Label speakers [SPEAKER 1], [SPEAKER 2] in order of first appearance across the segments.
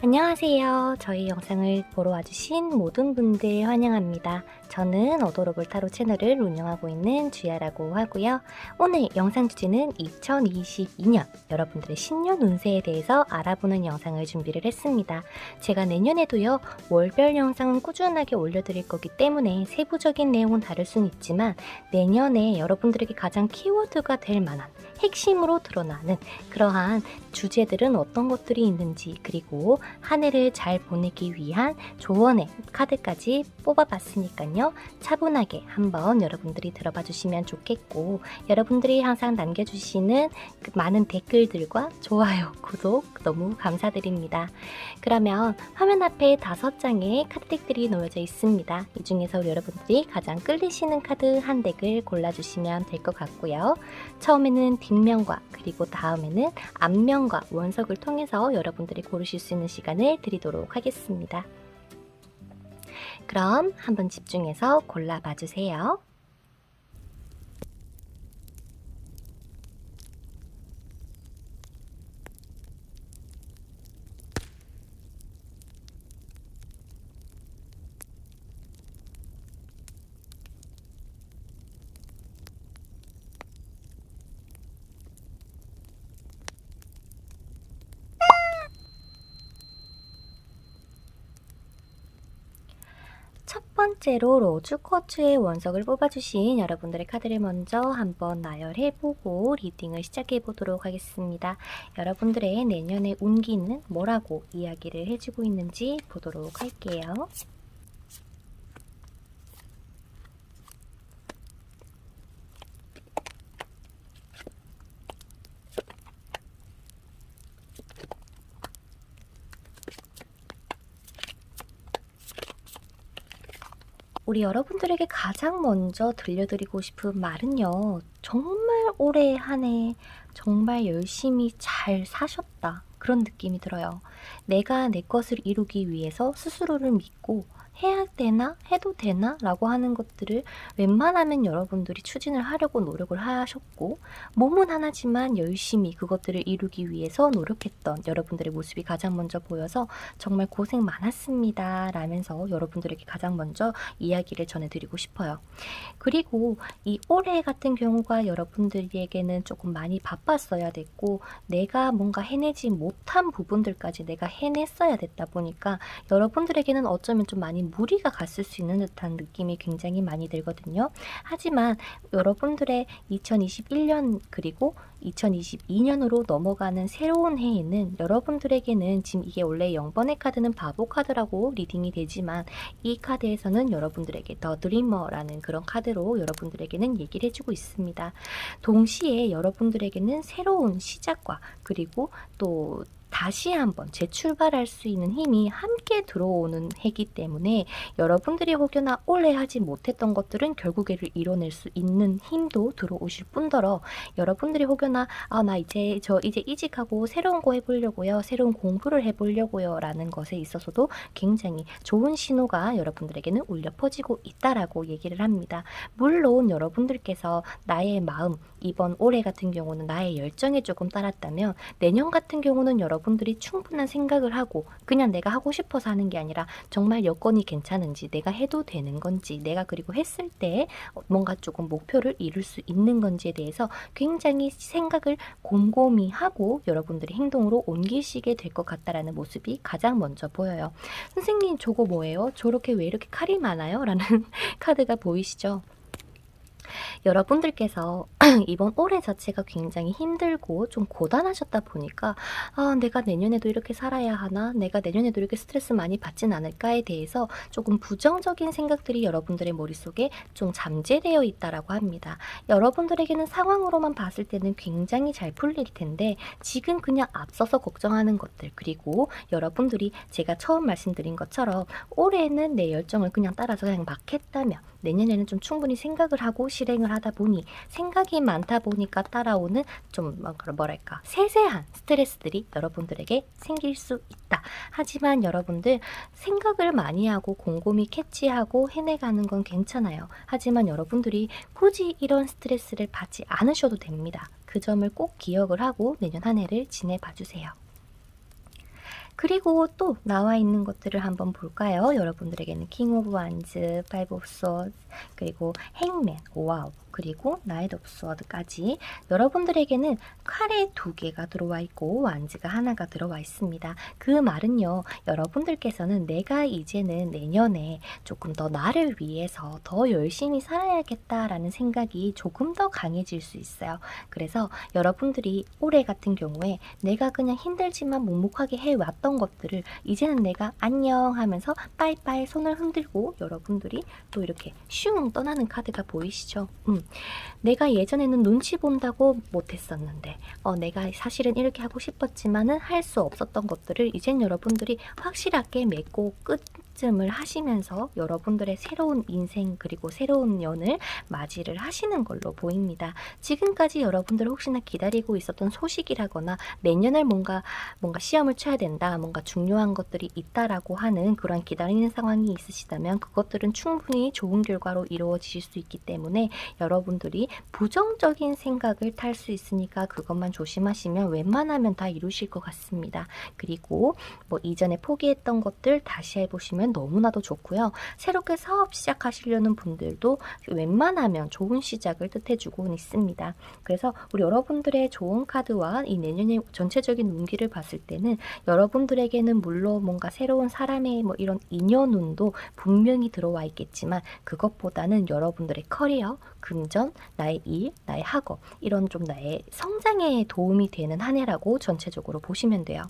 [SPEAKER 1] 안녕하세요. 저희 영상을 보러 와주신 모든 분들 환영합니다. 저는 어도로블 타로 채널을 운영하고 있는 주야라고 하고요. 오늘 영상 주제는 2022년 여러분들의 신년 운세에 대해서 알아보는 영상을 준비를 했습니다. 제가 내년에도요, 월별 영상은 꾸준하게 올려드릴 거기 때문에 세부적인 내용은 다를 수는 있지만 내년에 여러분들에게 가장 키워드가 될 만한 핵심으로 드러나는 그러한 주제들은 어떤 것들이 있는지, 그리고 한 해를 잘 보내기 위한 조언의 카드까지 뽑아봤으니까요. 차분하게 한번 여러분들이 들어봐 주시면 좋겠고, 여러분들이 항상 남겨주시는 그 많은 댓글들과 좋아요, 구독 너무 감사드립니다. 그러면 화면 앞에 5장의 카드덱들이 놓여져 있습니다. 이 중에서 여러분들이 가장 끌리시는 카드 한 덱을 골라주시면 될 것 같고요. 처음에는 뒷면과 그리고 다음에는 앞면과 원석을 통해서 여러분들이 고르실 수 있는 시간을 드리도록 하겠습니다. 그럼 한번 집중해서 골라봐 주세요. 첫 번째로 로즈쿼츠의 원석을 뽑아주신 여러분들의 카드를 먼저 한번 나열해보고 리딩을 시작해보도록 하겠습니다. 여러분들의 내년의 운기는 뭐라고 이야기를 해주고 있는지 보도록 할게요. 우리 여러분들에게 가장 먼저 들려드리고 싶은 말은요, 정말 올해 한 해 정말 열심히 잘 사셨다, 그런 느낌이 들어요. 내가 내 것을 이루기 위해서 스스로를 믿고 해야 되나? 해도 되나? 라고 하는 것들을 웬만하면 여러분들이 추진을 하려고 노력을 하셨고, 몸은 하나지만 열심히 그것들을 이루기 위해서 노력했던 여러분들의 모습이 가장 먼저 보여서 정말 고생 많았습니다 라면서 여러분들에게 가장 먼저 이야기를 전해드리고 싶어요. 그리고 이 올해 같은 경우가 여러분들에게는 조금 많이 바빴어야 됐고, 내가 뭔가 해내지 못한 부분들까지 내가 해냈어야 됐다 보니까 여러분들에게는 어쩌면 좀 많이 무리가 갔을 수 있는 듯한 느낌이 굉장히 많이 들거든요. 하지만 여러분들의 2021년 그리고 2022년으로 넘어가는 새로운 해에는 여러분들에게는 지금 이게 원래 0번의 카드는 바보 카드라고 리딩이 되지만, 이 카드에서는 여러분들에게 더 드리머라는 그런 카드로 여러분들에게는 얘기를 해주고 있습니다. 동시에 여러분들에게는 새로운 시작과 그리고 또 다시 한번 재출발할 수 있는 힘이 함께 들어오는 해기 때문에 여러분들이 혹여나 올해 하지 못했던 것들은 결국에를 이뤄낼 수 있는 힘도 들어오실 뿐더러, 여러분들이 혹여나 나 이제 이직하고 새로운 거 해보려고요, 새로운 공부를 해보려고요 라는 것에 있어서도 굉장히 좋은 신호가 여러분들에게는 울려 퍼지고 있다라고 얘기를 합니다. 물론 여러분들께서 나의 마음, 이번 올해 같은 경우는 나의 열정에 조금 따랐다면, 내년 같은 경우는 여러분들이 충분한 생각을 하고 그냥 내가 하고 싶어서 하는 게 아니라 정말 여건이 괜찮은지, 내가 해도 되는 건지, 내가 그리고 했을 때 뭔가 조금 목표를 이룰 수 있는 건지에 대해서 굉장히 생각을 곰곰이 하고 여러분들이 행동으로 옮기시게 될 것 같다라는 모습이 가장 먼저 보여요. 선생님, 저거 뭐예요? 저렇게 왜 이렇게 칼이 많아요? 라는 카드가 보이시죠? 여러분들께서 이번 올해 자체가 굉장히 힘들고 좀 고단하셨다 보니까 내가 내년에도 이렇게 살아야 하나? 내가 내년에도 이렇게 스트레스 많이 받진 않을까에 대해서 조금 부정적인 생각들이 여러분들의 머릿속에 좀 잠재되어 있다라고 합니다. 여러분들에게는 상황으로만 봤을 때는 굉장히 잘 풀릴 텐데, 지금 그냥 앞서서 걱정하는 것들, 그리고 여러분들이 제가 처음 말씀드린 것처럼 올해는 내 열정을 그냥 따라서 그냥 막 했다면 내년에는 좀 충분히 생각을 하고 실행을 하다 보니, 생각이 많다 보니까 따라오는 좀 뭐랄까 세세한 스트레스들이 여러분들에게 생길 수 있다. 하지만 여러분들, 생각을 많이 하고 곰곰이 캐치하고 해내가는 건 괜찮아요. 하지만 여러분들이 굳이 이런 스트레스를 받지 않으셔도 됩니다. 그 점을 꼭 기억을 하고 내년 한 해를 지내봐 주세요. 그리고 또 나와 있는 것들을 한번 볼까요? 여러분들에게는 킹 오브 완즈, 파이브 오브 소드, 그리고 행맨, 와우, 그리고 나이트 오브 소드까지 여러분들에게는 칼에 2개가 들어와 있고 완즈가 하나가 들어와 있습니다. 그 말은요, 여러분들께서는 내가 이제는 내년에 조금 더 나를 위해서 더 열심히 살아야겠다라는 생각이 조금 더 강해질 수 있어요. 그래서 여러분들이 올해 같은 경우에 내가 그냥 힘들지만 묵묵하게 해왔던 것들을 이제는 내가 안녕 하면서 빠이빠이 손을 흔들고 여러분들이 또 이렇게 슝 떠나는 카드가 보이시죠? 내가 예전에는 눈치 본다고 못했었는데 내가 사실은 이렇게 하고 싶었지만은 할 수 없었던 것들을 이젠 여러분들이 확실하게 맺고 끝쯤을 하시면서 여러분들의 새로운 인생 그리고 새로운 연을 맞이를 하시는 걸로 보입니다. 지금까지 여러분들 혹시나 기다리고 있었던 소식이라거나 내년을 뭔가 시험을 쳐야 된다, 뭔가 중요한 것들이 있다라고 하는 그런 기다리는 상황이 있으시다면 그것들은 충분히 좋은 결과로 이루어지실 수 있기 때문에 여러분들이 부정적인 생각을 탈 수 있으니까 그것만 조심하시면 웬만하면 다 이루실 것 같습니다. 그리고 이전에 포기했던 것들 다시 해보시면 너무나도 좋고요. 새롭게 사업 시작하시려는 분들도 웬만하면 좋은 시작을 뜻해주고 있습니다. 그래서 우리 여러분들의 좋은 카드와 이 내년의 전체적인 운기를 봤을 때는 여러분들에게는 물론 뭔가 새로운 사람의 이런 인연운도 분명히 들어와 있겠지만 그것보다는 여러분들의 커리어, 금전, 나의 일, 나의 학업 이런 좀 나의 성장에 도움이 되는 한 해라고 전체적으로 보시면 돼요.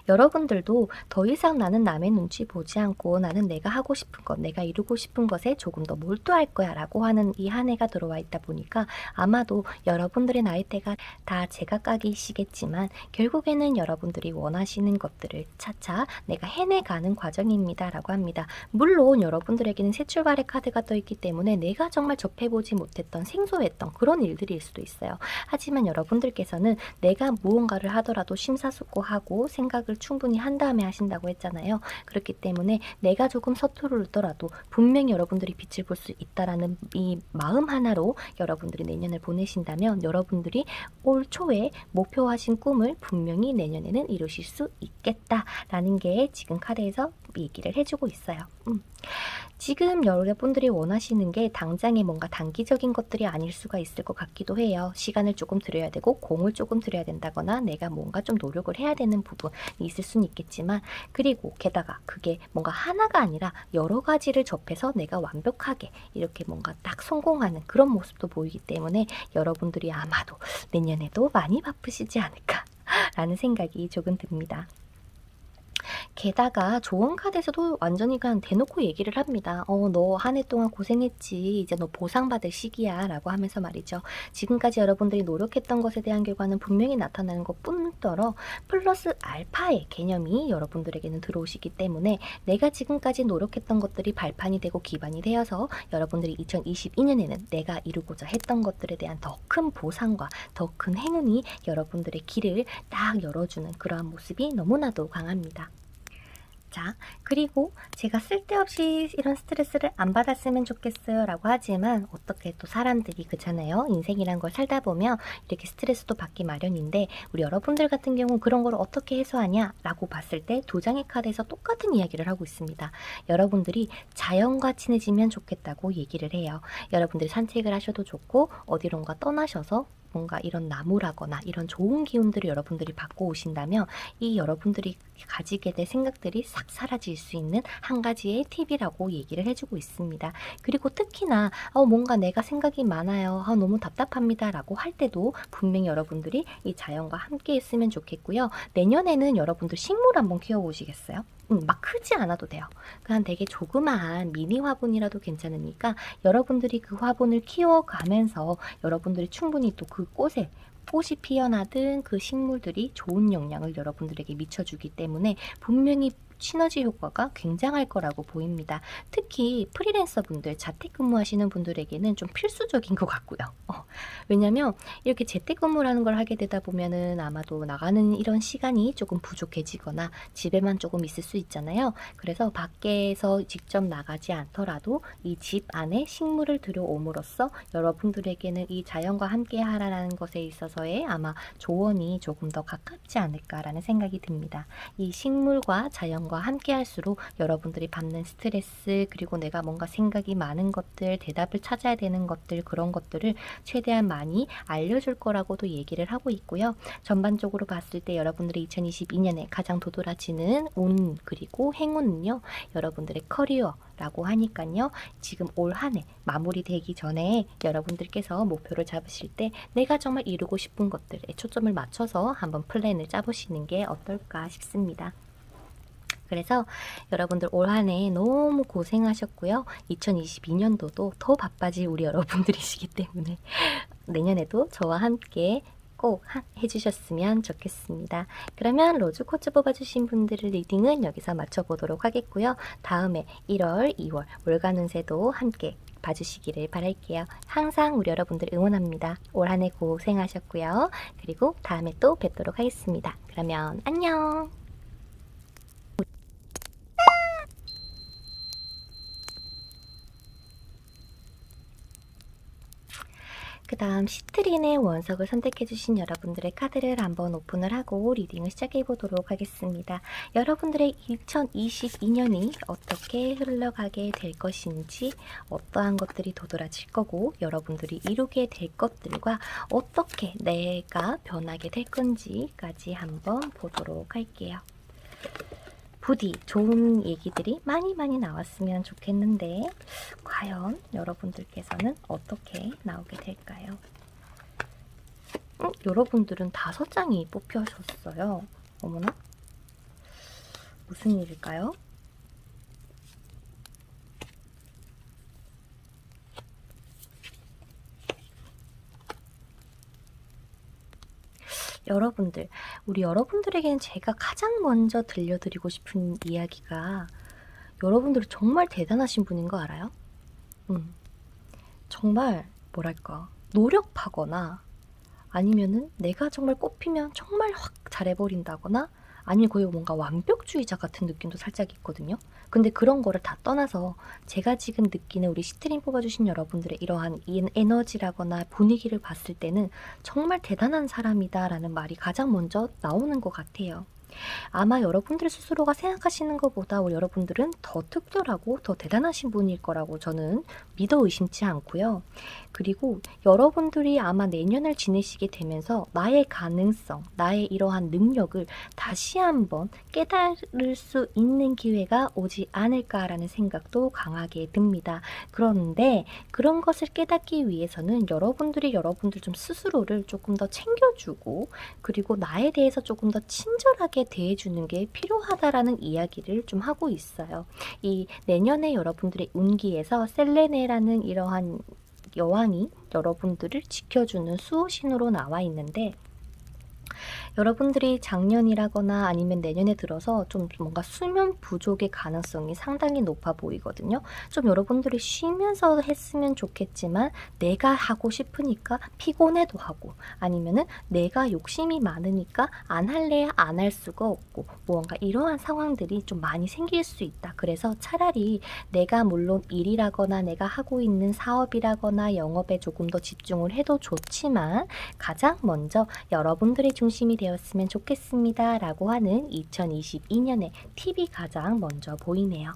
[SPEAKER 1] 여러분들도 더 이상 나는 남의 눈치 보지 않고 나는 내가 하고 싶은 것, 내가 이루고 싶은 것에 조금 더 몰두할 거야 라고 하는 이 한 해가 들어와 있다 보니까 아마도 여러분들의 나이대가 다 제각각이시겠지만 결국에는 여러분들이 원하시는 것들을 차차 내가 해내가는 과정입니다 라고 합니다. 물론 여러분들에게는 새 출발의 카드가 떠있기 때문에 내가 정말 접해보지 못했던 생소했던 그런 일들일 수도 있어요. 하지만 여러분들께서는 내가 무언가를 하더라도 심사숙고하고 생각을 충분히 한 다음에 하신다고 했잖아요. 그렇기 때문에 내가 조금 서투르더라도 분명히 여러분들이 빛을 볼 수 있다라는 이 마음 하나로 여러분들이 내년을 보내신다면 여러분들이 올 초에 목표하신 꿈을 분명히 내년에는 이루실 수 있겠다라는 게 지금 카드에서 얘기를 해주고 있어요. 지금 여러분들이 원하시는 게 당장에 뭔가 단기적인 것들이 아닐 수가 있을 것 같기도 해요. 시간을 조금 들여야 되고 공을 조금 들여야 된다거나 내가 뭔가 좀 노력을 해야 되는 부분이 있을 수는 있겠지만 그리고 게다가 그게 뭔가 하나가 아니라 여러 가지를 접해서 내가 완벽하게 이렇게 뭔가 딱 성공하는 그런 모습도 보이기 때문에 여러분들이 아마도 내년에도 많이 바쁘시지 않을까 라는 생각이 조금 듭니다. 게다가 좋은 카드에서도 완전히 그냥 대놓고 얘기를 합니다. 너 한 해 동안 고생했지. 이제 너 보상받을 시기야. 라고 하면서 말이죠. 지금까지 여러분들이 노력했던 것에 대한 결과는 분명히 나타나는 것 뿐더러 플러스 알파의 개념이 여러분들에게는 들어오시기 때문에 내가 지금까지 노력했던 것들이 발판이 되고 기반이 되어서 여러분들이 2022년에는 내가 이루고자 했던 것들에 대한 더 큰 보상과 더 큰 행운이 여러분들의 길을 딱 열어주는 그러한 모습이 너무나도 강합니다. 자, 그리고 제가 쓸데없이 이런 스트레스를 안 받았으면 좋겠어요 라고 하지만 어떻게 또 사람들이 그렇잖아요. 인생이란 걸 살다 보면 이렇게 스트레스도 받기 마련인데 우리 여러분들 같은 경우 그런 걸 어떻게 해소하냐 라고 봤을 때 2장의 카드에서 똑같은 이야기를 하고 있습니다. 여러분들이 자연과 친해지면 좋겠다고 얘기를 해요. 여러분들이 산책을 하셔도 좋고 어디론가 떠나셔서 뭔가 이런 나무라거나 이런 좋은 기운들을 여러분들이 받고 오신다면 이 여러분들이 가지게 될 생각들이 싹 사라질 수 있는 한 가지의 팁이라고 얘기를 해주고 있습니다. 그리고 특히나 뭔가 내가 생각이 많아요. 너무 답답합니다. 라고 할 때도 분명히 여러분들이 이 자연과 함께 했으면 좋겠고요. 내년에는 여러분들 식물 한번 키워보시겠어요? 막 크지 않아도 돼요. 그냥 되게 조그마한 미니 화분이라도 괜찮으니까 여러분들이 그 화분을 키워가면서 여러분들이 충분히 또 그 꽃이 피어나든 그 식물들이 좋은 영향을 여러분들에게 미쳐주기 때문에 분명히 시너지 효과가 굉장할 거라고 보입니다. 특히 프리랜서 분들, 자택근무하시는 분들에게는 좀 필수적인 것 같고요. 왜냐면 이렇게 재택근무라는 걸 하게 되다 보면은 아마도 나가는 이런 시간이 조금 부족해지거나 집에만 조금 있을 수 있잖아요. 그래서 밖에서 직접 나가지 않더라도 이 집 안에 식물을 들여옴으로써 여러분들에게는 이 자연과 함께 하라는 것에 있어서의 아마 조언이 조금 더 가깝지 않을까라는 생각이 듭니다. 이 식물과 자연과 함께 할수록 여러분들이 받는 스트레스, 그리고 내가 뭔가 생각이 많은 것들, 대답을 찾아야 되는 것들, 그런 것들을 최대한 많이 알려줄 거라고도 얘기를 하고 있고요. 전반적으로 봤을 때 여러분들이 2022년에 가장 도드라지는 운, 그리고 행운은요, 여러분들의 커리어라고 하니까요. 지금 올 한 해 마무리되기 전에 여러분들께서 목표를 잡으실 때 내가 정말 이루고 싶은 것들에 초점을 맞춰서 한번 플랜을 짜보시는 게 어떨까 싶습니다. 그래서 여러분들 올 한 해 너무 고생하셨고요. 2022년도도 더 바빠질 우리 여러분들이시기 때문에 내년에도 저와 함께 꼭 해주셨으면 좋겠습니다. 그러면 로즈코치 뽑아주신 분들의 리딩은 여기서 마쳐보도록 하겠고요. 다음에 1월, 2월 월간 운세도 함께 봐주시기를 바랄게요. 항상 우리 여러분들 응원합니다. 올 한 해 고생하셨고요. 그리고 다음에 또 뵙도록 하겠습니다. 그러면 안녕! 그 다음 시트린의 원석을 선택해주신 여러분들의 카드를 한번 오픈을 하고 리딩을 시작해보도록 하겠습니다. 여러분들의 2022년이 어떻게 흘러가게 될 것인지, 어떠한 것들이 도드라질 거고, 여러분들이 이루게 될 것들과 어떻게 내가 변하게 될 건지까지 한번 보도록 할게요. 부디 좋은 얘기들이 많이 나왔으면 좋겠는데 과연 여러분들께서는 어떻게 나오게 될까요? 여러분들은 5장이 뽑혀졌어요. 어머나? 무슨 일일까요? 여러분들, 우리 여러분들에게는 제가 가장 먼저 들려드리고 싶은 이야기가, 여러분들이 정말 대단하신 분인 거 알아요? 정말 뭐랄까, 노력하거나 아니면은 내가 정말 꼽히면 정말 확 잘해버린다거나, 아니면 거의 뭔가 완벽주의자 같은 느낌도 살짝 있거든요. 근데 그런 거를 다 떠나서 제가 지금 느끼는 우리 시트린 뽑아주신 여러분들의 이러한 에너지라거나 분위기를 봤을 때는 정말 대단한 사람이다라는 말이 가장 먼저 나오는 것 같아요. 아마 여러분들 스스로가 생각하시는 것보다 우리 여러분들은 더 특별하고 더 대단하신 분일 거라고 저는 믿어 의심치 않고요. 그리고 여러분들이 아마 내년을 지내시게 되면서 나의 가능성, 나의 이러한 능력을 다시 한번 깨달을 수 있는 기회가 오지 않을까라는 생각도 강하게 듭니다. 그런데 그런 것을 깨닫기 위해서는 여러분들이 여러분들 좀 스스로를 조금 더 챙겨주고, 그리고 나에 대해서 조금 더 친절하게 대해주는 게 필요하다라는 이야기를 좀 하고 있어요. 이 내년에 여러분들의 운기에서 셀레네라는 이러한 여왕이 여러분들을 지켜주는 수호신으로 나와 있는데, 여러분들이 작년이라거나 아니면 내년에 들어서 좀 뭔가 수면 부족의 가능성이 상당히 높아 보이거든요. 좀 여러분들이 쉬면서 했으면 좋겠지만 내가 하고 싶으니까 피곤해도 하고, 아니면은 내가 욕심이 많으니까 안 할래야 안 할 수가 없고, 뭔가 이러한 상황들이 좀 많이 생길 수 있다. 그래서 차라리 내가 물론 일이라거나 내가 하고 있는 사업이라거나 영업에 조금 더 집중을 해도 좋지만 가장 먼저 여러분들의 중심이 되었으면 좋겠습니다 라고 하는 2022년의 팁이 가장 먼저 보이네요.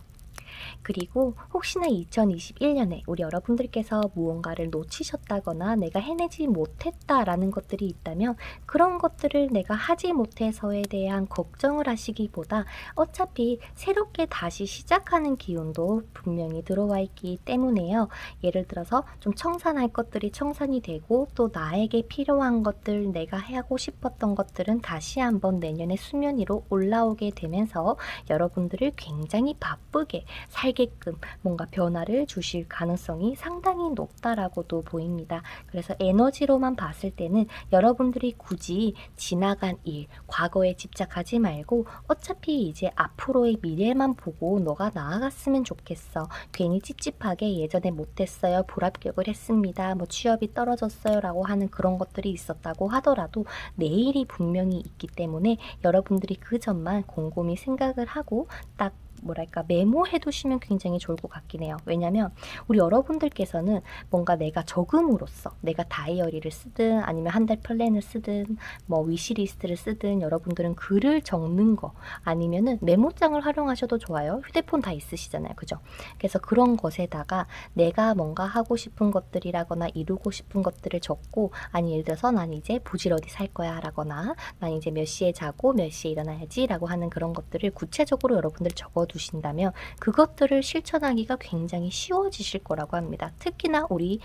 [SPEAKER 1] 그리고 혹시나 2021년에 우리 여러분들께서 무언가를 놓치셨다거나 내가 해내지 못했다라는 것들이 있다면, 그런 것들을 내가 하지 못해서에 대한 걱정을 하시기보다 어차피 새롭게 다시 시작하는 기운도 분명히 들어와 있기 때문에요. 예를 들어서 좀 청산할 것들이 청산이 되고, 또 나에게 필요한 것들, 내가 하고 싶었던 것들은 다시 한번 내년에 수면 위로 올라오게 되면서 여러분들을 굉장히 바쁘게 살게끔 뭔가 변화를 주실 가능성이 상당히 높다라고도 보입니다. 그래서 에너지로만 봤을 때는 여러분들이 굳이 지나간 일, 과거에 집착하지 말고 어차피 이제 앞으로의 미래만 보고 너가 나아갔으면 좋겠어. 괜히 찝찝하게 예전에 못했어요. 불합격을 했습니다. 뭐 취업이 떨어졌어요. 라고 하는 그런 것들이 있었다고 하더라도 내일이 분명히 있기 때문에 여러분들이 그 점만 곰곰이 생각을 하고 딱 뭐랄까 메모해 두시면 굉장히 좋을 것 같긴 해요. 왜냐면 우리 여러분들께서는 뭔가 내가 적음으로써 내가 다이어리를 쓰든 아니면 한 달 플랜을 쓰든 뭐 위시리스트를 쓰든 여러분들은 글을 적는 거 아니면은 메모장을 활용하셔도 좋아요. 휴대폰 다 있으시잖아요. 그죠? 그래서 그런 것에다가 내가 뭔가 하고 싶은 것들이라거나 이루고 싶은 것들을 적고 아니 예를 들어서 난 이제 부지런히 살 거야 라거나 난 이제 몇 시에 자고 몇 시에 일어나야지 라고 하는 그런 것들을 구체적으로 여러분들 적어 두신다면 그것들을 실천하기가 굉장히 쉬워지실 거라고 합니다. 특히나 우리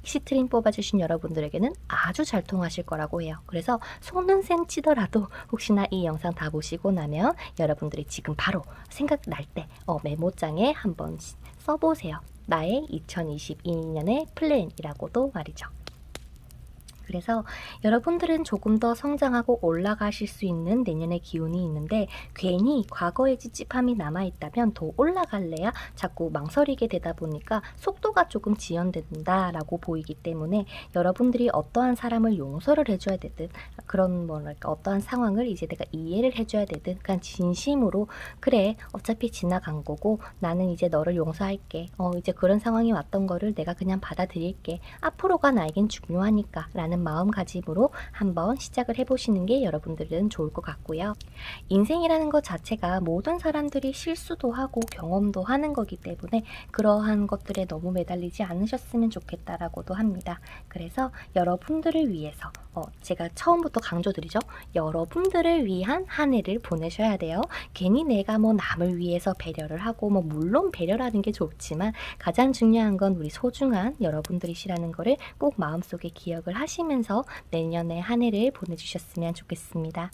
[SPEAKER 1] 시트림 뽑아주신 여러분들에게는 아주 잘 통하실 거라고 해요. 그래서 속는 셈 치더라도 혹시나 이 영상 다 보시고 나면 여러분들이 지금 바로 생각날 때 메모장에 한번 써보세요. 나의 2022년의 플랜이라고도 말이죠. 그래서 여러분들은 조금 더 성장하고 올라가실 수 있는 내년의 기운이 있는데 괜히 과거의 찝찝함이 남아있다면 더 올라갈래야 자꾸 망설이게 되다 보니까 속도가 조금 지연된다라고 보이기 때문에 여러분들이 어떠한 사람을 용서를 해줘야 되든 그런 뭐랄까 어떠한 상황을 이제 내가 이해를 해줘야 되든 그냥 진심으로 그래 어차피 지나간 거고 나는 이제 너를 용서할게 이제 그런 상황이 왔던 거를 내가 그냥 받아들일게 앞으로가 나에겐 중요하니까 라는 마음가짐으로 한번 시작을 해보시는 게 여러분들은 좋을 것 같고요. 인생이라는 것 자체가 모든 사람들이 실수도 하고 경험도 하는 거기 때문에 그러한 것들에 너무 매달리지 않으셨으면 좋겠다라고도 합니다. 그래서 여러분들을 위해서 제가 처음부터 강조드리죠. 여러분들을 위한 한 해를 보내셔야 돼요. 괜히 내가 뭐 남을 위해서 배려를 하고 뭐 물론 배려라는 게 좋지만 가장 중요한 건 우리 소중한 여러분들이시라는 거를 꼭 마음속에 기억을 하시면서 내년에 한 해를 보내주셨으면 좋겠습니다.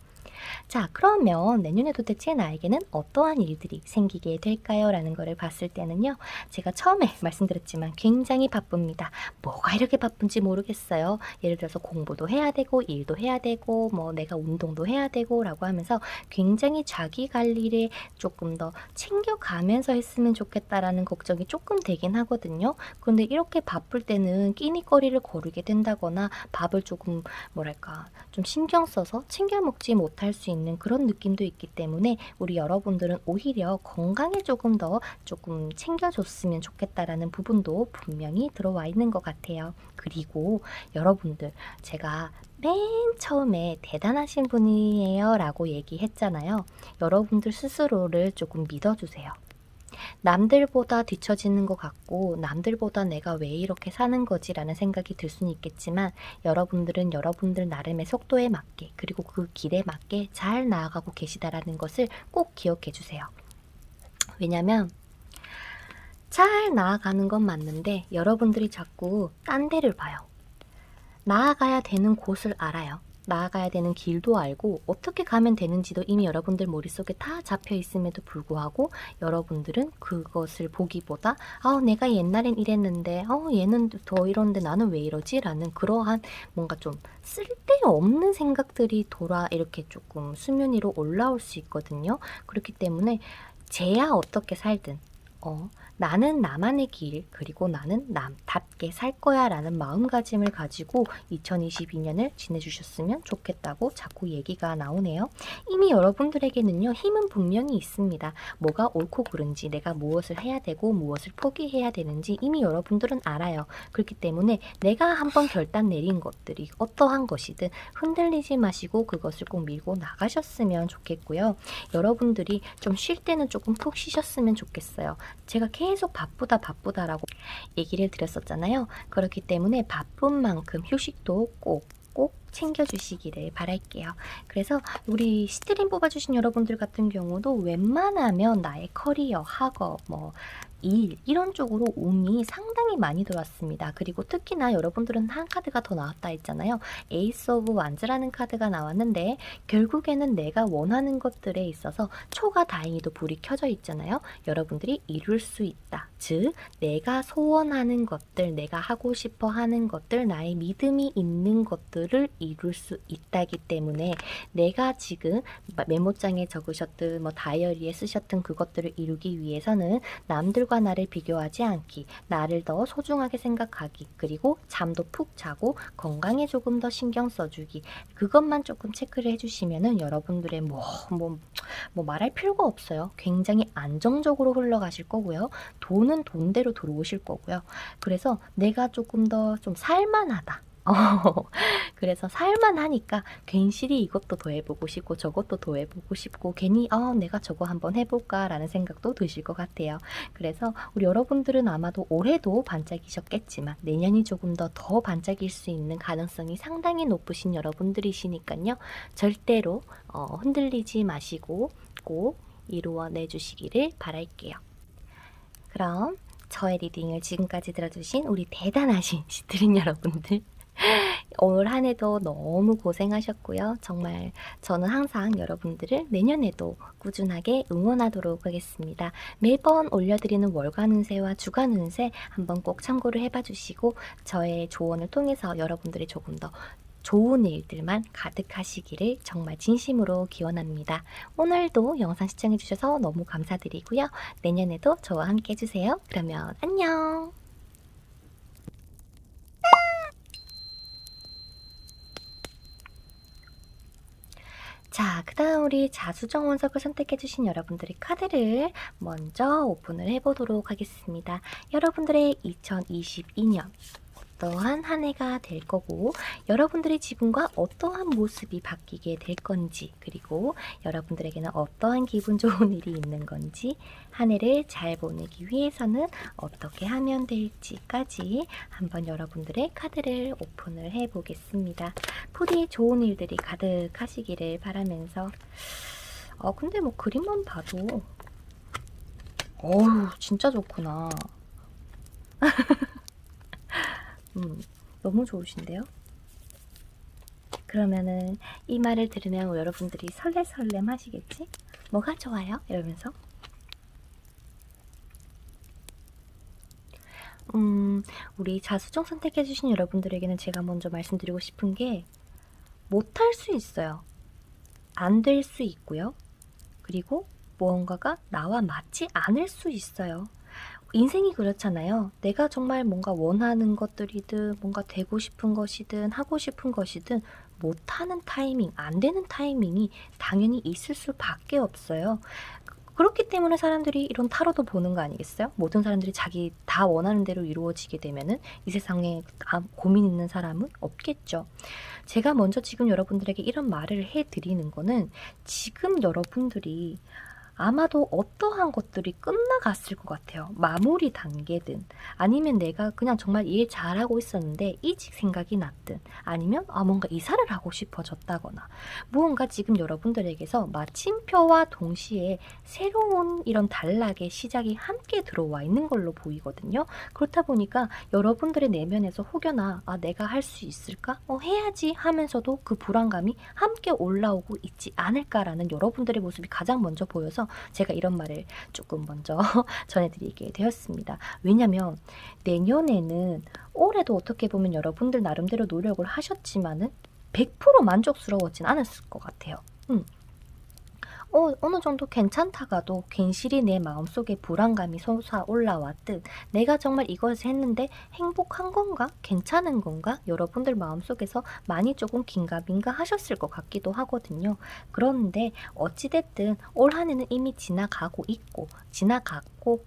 [SPEAKER 1] 자, 그러면 내년에 도대체 나에게는 어떠한 일들이 생기게 될까요? 라는 거를 봤을 때는요. 제가 처음에 말씀드렸지만 굉장히 바쁩니다. 뭐가 이렇게 바쁜지 모르겠어요. 예를 들어서 공부도 해야 되고 일도 해야 되고 뭐 내가 운동도 해야 되고 라고 하면서 굉장히 자기 관리를 조금 더 챙겨가면서 했으면 좋겠다라는 걱정이 조금 되긴 하거든요. 그런데 이렇게 바쁠 때는 끼니거리를 거르게 된다거나 밥을 조금 뭐랄까 좀 신경 써서 챙겨 먹지 못할 수 있는 그런 느낌도 있기 때문에 우리 여러분들은 오히려 건강에 조금 챙겨줬으면 좋겠다라는 부분도 분명히 들어와 있는 것 같아요. 그리고 여러분들 제가 맨 처음에 대단하신 분이에요 라고 얘기했잖아요. 여러분들 스스로를 조금 믿어주세요. 남들보다 뒤처지는 것 같고 남들보다 내가 왜 이렇게 사는 거지 라는 생각이 들 수는 있겠지만 여러분들은 여러분들 나름의 속도에 맞게 그리고 그 길에 맞게 잘 나아가고 계시다라는 것을 꼭 기억해 주세요. 왜냐면 잘 나아가는 건 맞는데 여러분들이 자꾸 딴 데를 봐요. 나아가야 되는 곳을 알아요. 나아가야 되는 길도 알고 어떻게 가면 되는지도 이미 여러분들 머릿속에 다 잡혀 있음에도 불구하고 여러분들은 그것을 보기보다 내가 옛날엔 이랬는데 얘는 더 이런데 나는 왜 이러지? 라는 그러한 뭔가 좀 쓸데없는 생각들이 이렇게 조금 수면 위로 올라올 수 있거든요. 그렇기 때문에 쟤야 어떻게 살든 나는 나만의 길 그리고 나는 남답게 살 거야 라는 마음가짐을 가지고 2022년을 지내주셨으면 좋겠다고 자꾸 얘기가 나오네요. 이미 여러분들에게는요 힘은 분명히 있습니다. 뭐가 옳고 그른지 내가 무엇을 해야 되고 무엇을 포기해야 되는지 이미 여러분들은 알아요. 그렇기 때문에 내가 한번 결단 내린 것들이 어떠한 것이든 흔들리지 마시고 그것을 꼭 밀고 나가셨으면 좋겠고요. 여러분들이 좀 쉴 때는 조금 푹 쉬셨으면 좋겠어요. 제가 계속 바쁘다라고 얘기를 드렸었잖아요. 그렇기 때문에 바쁜 만큼 휴식도 꼭 챙겨주시기를 바랄게요. 그래서 우리 시트림 뽑아주신 여러분들 같은 경우도 웬만하면 나의 커리어, 학업, 일 이런 쪽으로 운이 상당히 많이 들어왔습니다. 그리고 특히나 여러분들은 한 카드가 더 나왔다 했잖아요. 에이스 오브 완즈라는 카드가 나왔는데 결국에는 내가 원하는 것들에 있어서 초가 다행히도 불이 켜져 있잖아요. 여러분들이 이룰 수 있다. 즉 내가 소원하는 것들, 내가 하고 싶어 하는 것들, 나의 믿음이 있는 것들을 이룰 수 있다기 때문에 내가 지금 메모장에 적으셨든 다이어리에 쓰셨든 그것들을 이루기 위해서는 남들과 나를 비교하지 않기, 나를 더 소중하게 생각하기, 그리고 잠도 푹 자고 건강에 조금 더 신경 써주기, 그것만 조금 체크를 해주시면은 여러분들의 말할 필요가 없어요. 굉장히 안정적으로 흘러가실 거고요. 돈은 돈대로 들어오실 거고요. 그래서 내가 조금 더 좀 살만하다. 그래서 살만하니까 괜시리 이것도 더 해보고 싶고 저것도 더 해보고 싶고 괜히 내가 저거 한번 해볼까 라는 생각도 드실 것 같아요. 그래서 우리 여러분들은 아마도 올해도 반짝이셨겠지만 내년이 조금 더 반짝일 수 있는 가능성이 상당히 높으신 여러분들이시니까요. 절대로 흔들리지 마시고 꼭 이루어내 주시기를 바랄게요. 그럼 저의 리딩을 지금까지 들어주신 우리 대단하신 시트린 여러분들, 올 한 해도 너무 고생하셨고요. 정말 저는 항상 여러분들을 내년에도 꾸준하게 응원하도록 하겠습니다. 매번 올려드리는 월간 운세와 주간 운세 한번 꼭 참고를 해봐 주시고 저의 조언을 통해서 여러분들이 조금 더 좋은 일들만 가득하시기를 정말 진심으로 기원합니다. 오늘도 영상 시청해주셔서 너무 감사드리고요. 내년에도 저와 함께 해주세요. 그러면 안녕! 자, 그 다음 우리 자수정 운석을 선택해주신 여러분들의 카드를 먼저 오픈을 해보도록 하겠습니다. 여러분들의 2022년 어떠한 한 해가 될 거고 여러분들의 지분과 어떠한 모습이 바뀌게 될 건지, 그리고 여러분들에게는 어떠한 기분 좋은 일이 있는 건지, 한 해를 잘 보내기 위해서는 어떻게 하면 될지까지 한번 여러분들의 카드를 오픈을 해 보겠습니다. 부디 좋은 일들이 가득하시기를 바라면서 근데 그림만 봐도 어우 진짜 좋구나. 너무 좋으신데요? 그러면은 이 말을 들으면 여러분들이 설레설렘 하시겠지? 뭐가 좋아요? 이러면서 우리 자수정 선택해주신 여러분들에게는 제가 먼저 말씀드리고 싶은 게 못할 수 있어요. 안 될 수 있고요. 그리고 무언가가 나와 맞지 않을 수 있어요. 인생이 그렇잖아요. 내가 정말 뭔가 원하는 것들이든 뭔가 되고 싶은 것이든 하고 싶은 것이든 못하는 타이밍, 안 되는 타이밍이 당연히 있을 수밖에 없어요. 그렇기 때문에 사람들이 이런 타로도 보는 거 아니겠어요? 모든 사람들이 자기 다 원하는 대로 이루어지게 되면은 이 세상에 고민 있는 사람은 없겠죠. 제가 먼저 지금 여러분들에게 이런 말을 해드리는 거는 지금 여러분들이 아마도 어떠한 것들이 끝나갔을 것 같아요. 마무리 단계든 아니면 내가 그냥 정말 일 잘하고 있었는데 이직 생각이 났든 아니면 뭔가 이사를 하고 싶어졌다거나 무언가 지금 여러분들에게서 마침표와 동시에 새로운 이런 단락의 시작이 함께 들어와 있는 걸로 보이거든요. 그렇다 보니까 여러분들의 내면에서 혹여나 내가 할 수 있을까? 해야지 하면서도 그 불안감이 함께 올라오고 있지 않을까라는 여러분들의 모습이 가장 먼저 보여서 제가 이런 말을 조금 먼저 전해드리게 되었습니다. 왜냐면 내년에는 올해도 어떻게 보면 여러분들 나름대로 노력을 하셨지만은 100% 만족스러웠진 않았을 것 같아요. 어느 정도 괜찮다가도 괜시리 내 마음속에 불안감이 솟아 올라왔듯 내가 정말 이것을 했는데 행복한 건가? 괜찮은 건가? 여러분들 마음속에서 많이 조금 긴가민가 하셨을 것 같기도 하거든요. 그런데 어찌됐든 올 한 해는 이미 지나가고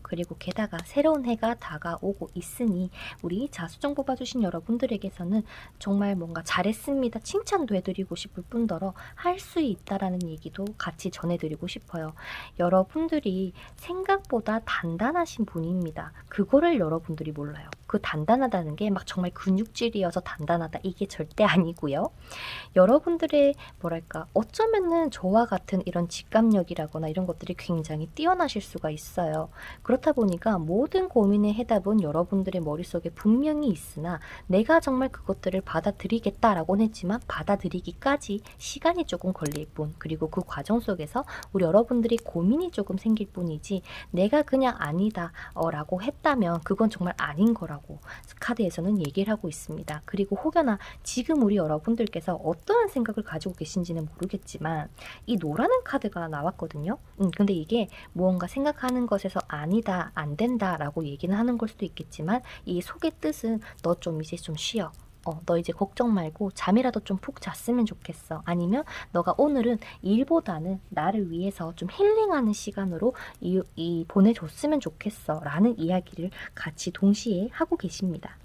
[SPEAKER 1] 그리고 게다가 새로운 해가 다가오고 있으니 우리 자수정 뽑아주신 여러분들에게서는 정말 뭔가 잘했습니다. 칭찬도 해드리고 싶을 뿐더러 할 수 있다라는 얘기도 같이 전해드리고 싶어요. 여러분들이 생각보다 단단하신 분입니다. 그거를 여러분들이 몰라요. 그 단단하다는 게 막 정말 근육질이어서 단단하다 이게 절대 아니고요. 여러분들의 뭐랄까 어쩌면은 저와 같은 이런 직감력이라거나 이런 것들이 굉장히 뛰어나실 수가 있어요. 그렇다 보니까 모든 고민의 해답은 여러분들의 머릿속에 분명히 있으나 내가 정말 그것들을 받아들이겠다라고는 했지만 받아들이기까지 시간이 조금 걸릴 뿐, 그리고 그 과정 속에서 우리 여러분들이 고민이 조금 생길 뿐이지 내가 그냥 아니다 라고 했다면 그건 정말 아닌 거라고 카드에서는 얘기를 하고 있습니다. 그리고 혹여나 지금 우리 여러분들께서 어떠한 생각을 가지고 계신지는 모르겠지만 이 노라는 카드가 나왔거든요. 근데 이게 무언가 생각하는 것에서 아니다, 안 된다 라고 얘기는 하는 걸 수도 있겠지만 이 속의 뜻은 너 좀 이제 좀 쉬어. 너 이제 걱정 말고 잠이라도 좀 푹 잤으면 좋겠어. 아니면 너가 오늘은 일보다는 나를 위해서 좀 힐링하는 시간으로 보내줬으면 좋겠어 라는 이야기를 같이 동시에 하고 계십니다.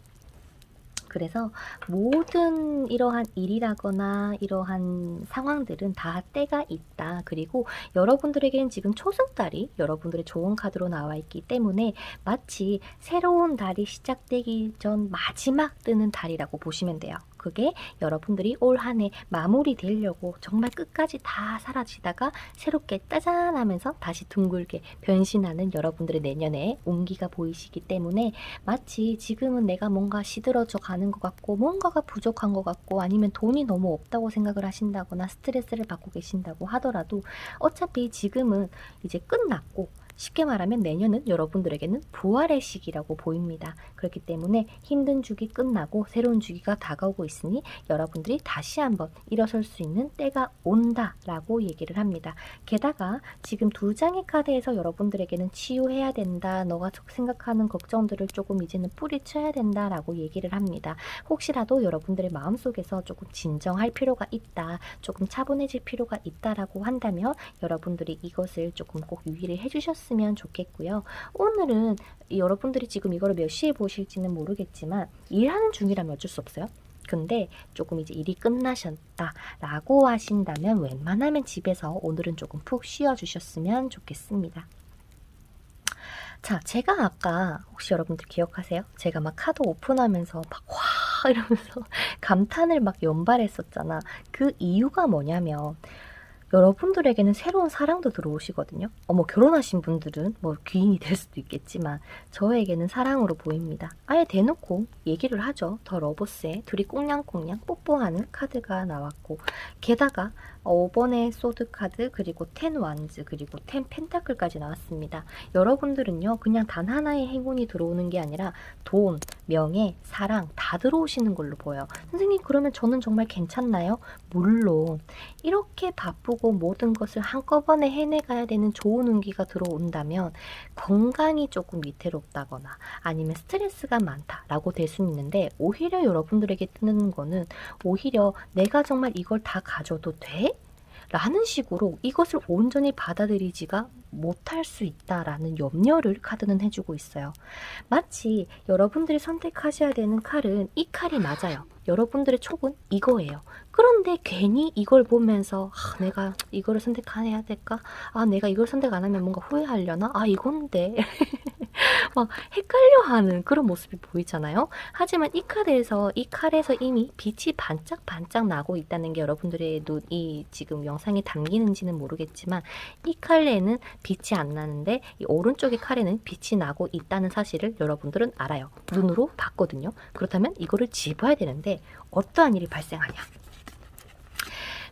[SPEAKER 1] 그래서 모든 이러한 일이라거나 이러한 상황들은 다 때가 있다. 그리고 여러분들에게는 지금 초승달이 여러분들의 좋은 카드로 나와 있기 때문에 마치 새로운 달이 시작되기 전 마지막 뜨는 달이라고 보시면 돼요. 그게 여러분들이 올 한 해 마무리 되려고 정말 끝까지 다 사라지다가 새롭게 따잔 하면서 다시 둥글게 변신하는 여러분들의 내년에 온기가 보이시기 때문에 마치 지금은 내가 뭔가 시들어져 가는 것 같고 뭔가가 부족한 것 같고 아니면 돈이 너무 없다고 생각을 하신다거나 스트레스를 받고 계신다고 하더라도 어차피 지금은 이제 끝났고 쉽게 말하면 내년은 여러분들에게는 부활의 시기라고 보입니다. 그렇기 때문에 힘든 주기 끝나고 새로운 주기가 다가오고 있으니 여러분들이 다시 한번 일어설 수 있는 때가 온다라고 얘기를 합니다. 게다가 지금 두 장의 카드에서 여러분들에게는 치유해야 된다, 너가 생각하는 걱정들을 조금 이제는 뿌리쳐야 된다라고 얘기를 합니다. 혹시라도 여러분들의 마음속에서 조금 진정할 필요가 있다, 조금 차분해질 필요가 있다라고 한다면 여러분들이 이것을 조금 꼭 유의를 해주셨으면 좋겠고요. 오늘은 여러분들이 지금 이거를 몇 시에 보실지는 모르겠지만 일하는 중이라면 어쩔 수 없어요. 근데 조금 이제 일이 끝나셨다 라고 하신다면 웬만하면 집에서 오늘은 조금 푹 쉬어 주셨으면 좋겠습니다. 자, 제가 아까 혹시 여러분들 기억하세요? 제가 막 카드 오픈하면서 막 와 이러면서 감탄을 막 연발했었잖아. 그 이유가 뭐냐면 여러분들에게는 새로운 사랑도 들어오시거든요. 결혼하신 분들은 뭐 귀인이 될 수도 있겠지만 저에게는 사랑으로 보입니다. 아예 대놓고 얘기를 하죠. 더 러버스에 둘이 꽁냥꽁냥 뽀뽀하는 카드가 나왔고, 게다가 5번의 소드 카드, 그리고 10 완즈, 그리고 10 펜타클까지 나왔습니다. 여러분들은요 그냥 단 하나의 행운이 들어오는 게 아니라 돈, 명예, 사랑 다 들어오시는 걸로 보여요. 선생님, 그러면 저는 정말 괜찮나요? 물론 이렇게 바쁘고 모든 것을 한꺼번에 해내가야 되는 좋은 운기가 들어온다면 건강이 조금 위태롭다거나 아니면 스트레스가 많다라고 될 수는 있는데, 오히려 여러분들에게 뜨는 거는 오히려 내가 정말 이걸 다 가져도 돼? 라는 식으로 이것을 온전히 받아들이지가 못할 수 있다라는 염려를 카드는 해주고 있어요. 마치 여러분들이 선택하셔야 되는 칼은 이 칼이 맞아요. 여러분들의 촉은 이거예요. 그런데 괜히 이걸 보면서 내가 이거를 선택해야 될까? 내가 이걸 선택 안 하면 뭔가 후회하려나? 이건데 막 헷갈려하는 그런 모습이 보이잖아요. 하지만 이 칼에서 이미 빛이 반짝반짝 나고 있다는 게 여러분들의 눈이 지금 영상에 담기는지는 모르겠지만 이 칼에는 빛이 안 나는데 이 오른쪽의 칼에는 빛이 나고 있다는 사실을 여러분들은 알아요. 눈으로 봤거든요. 그렇다면 이거를 집어야 되는데 어떠한 일이 발생하냐?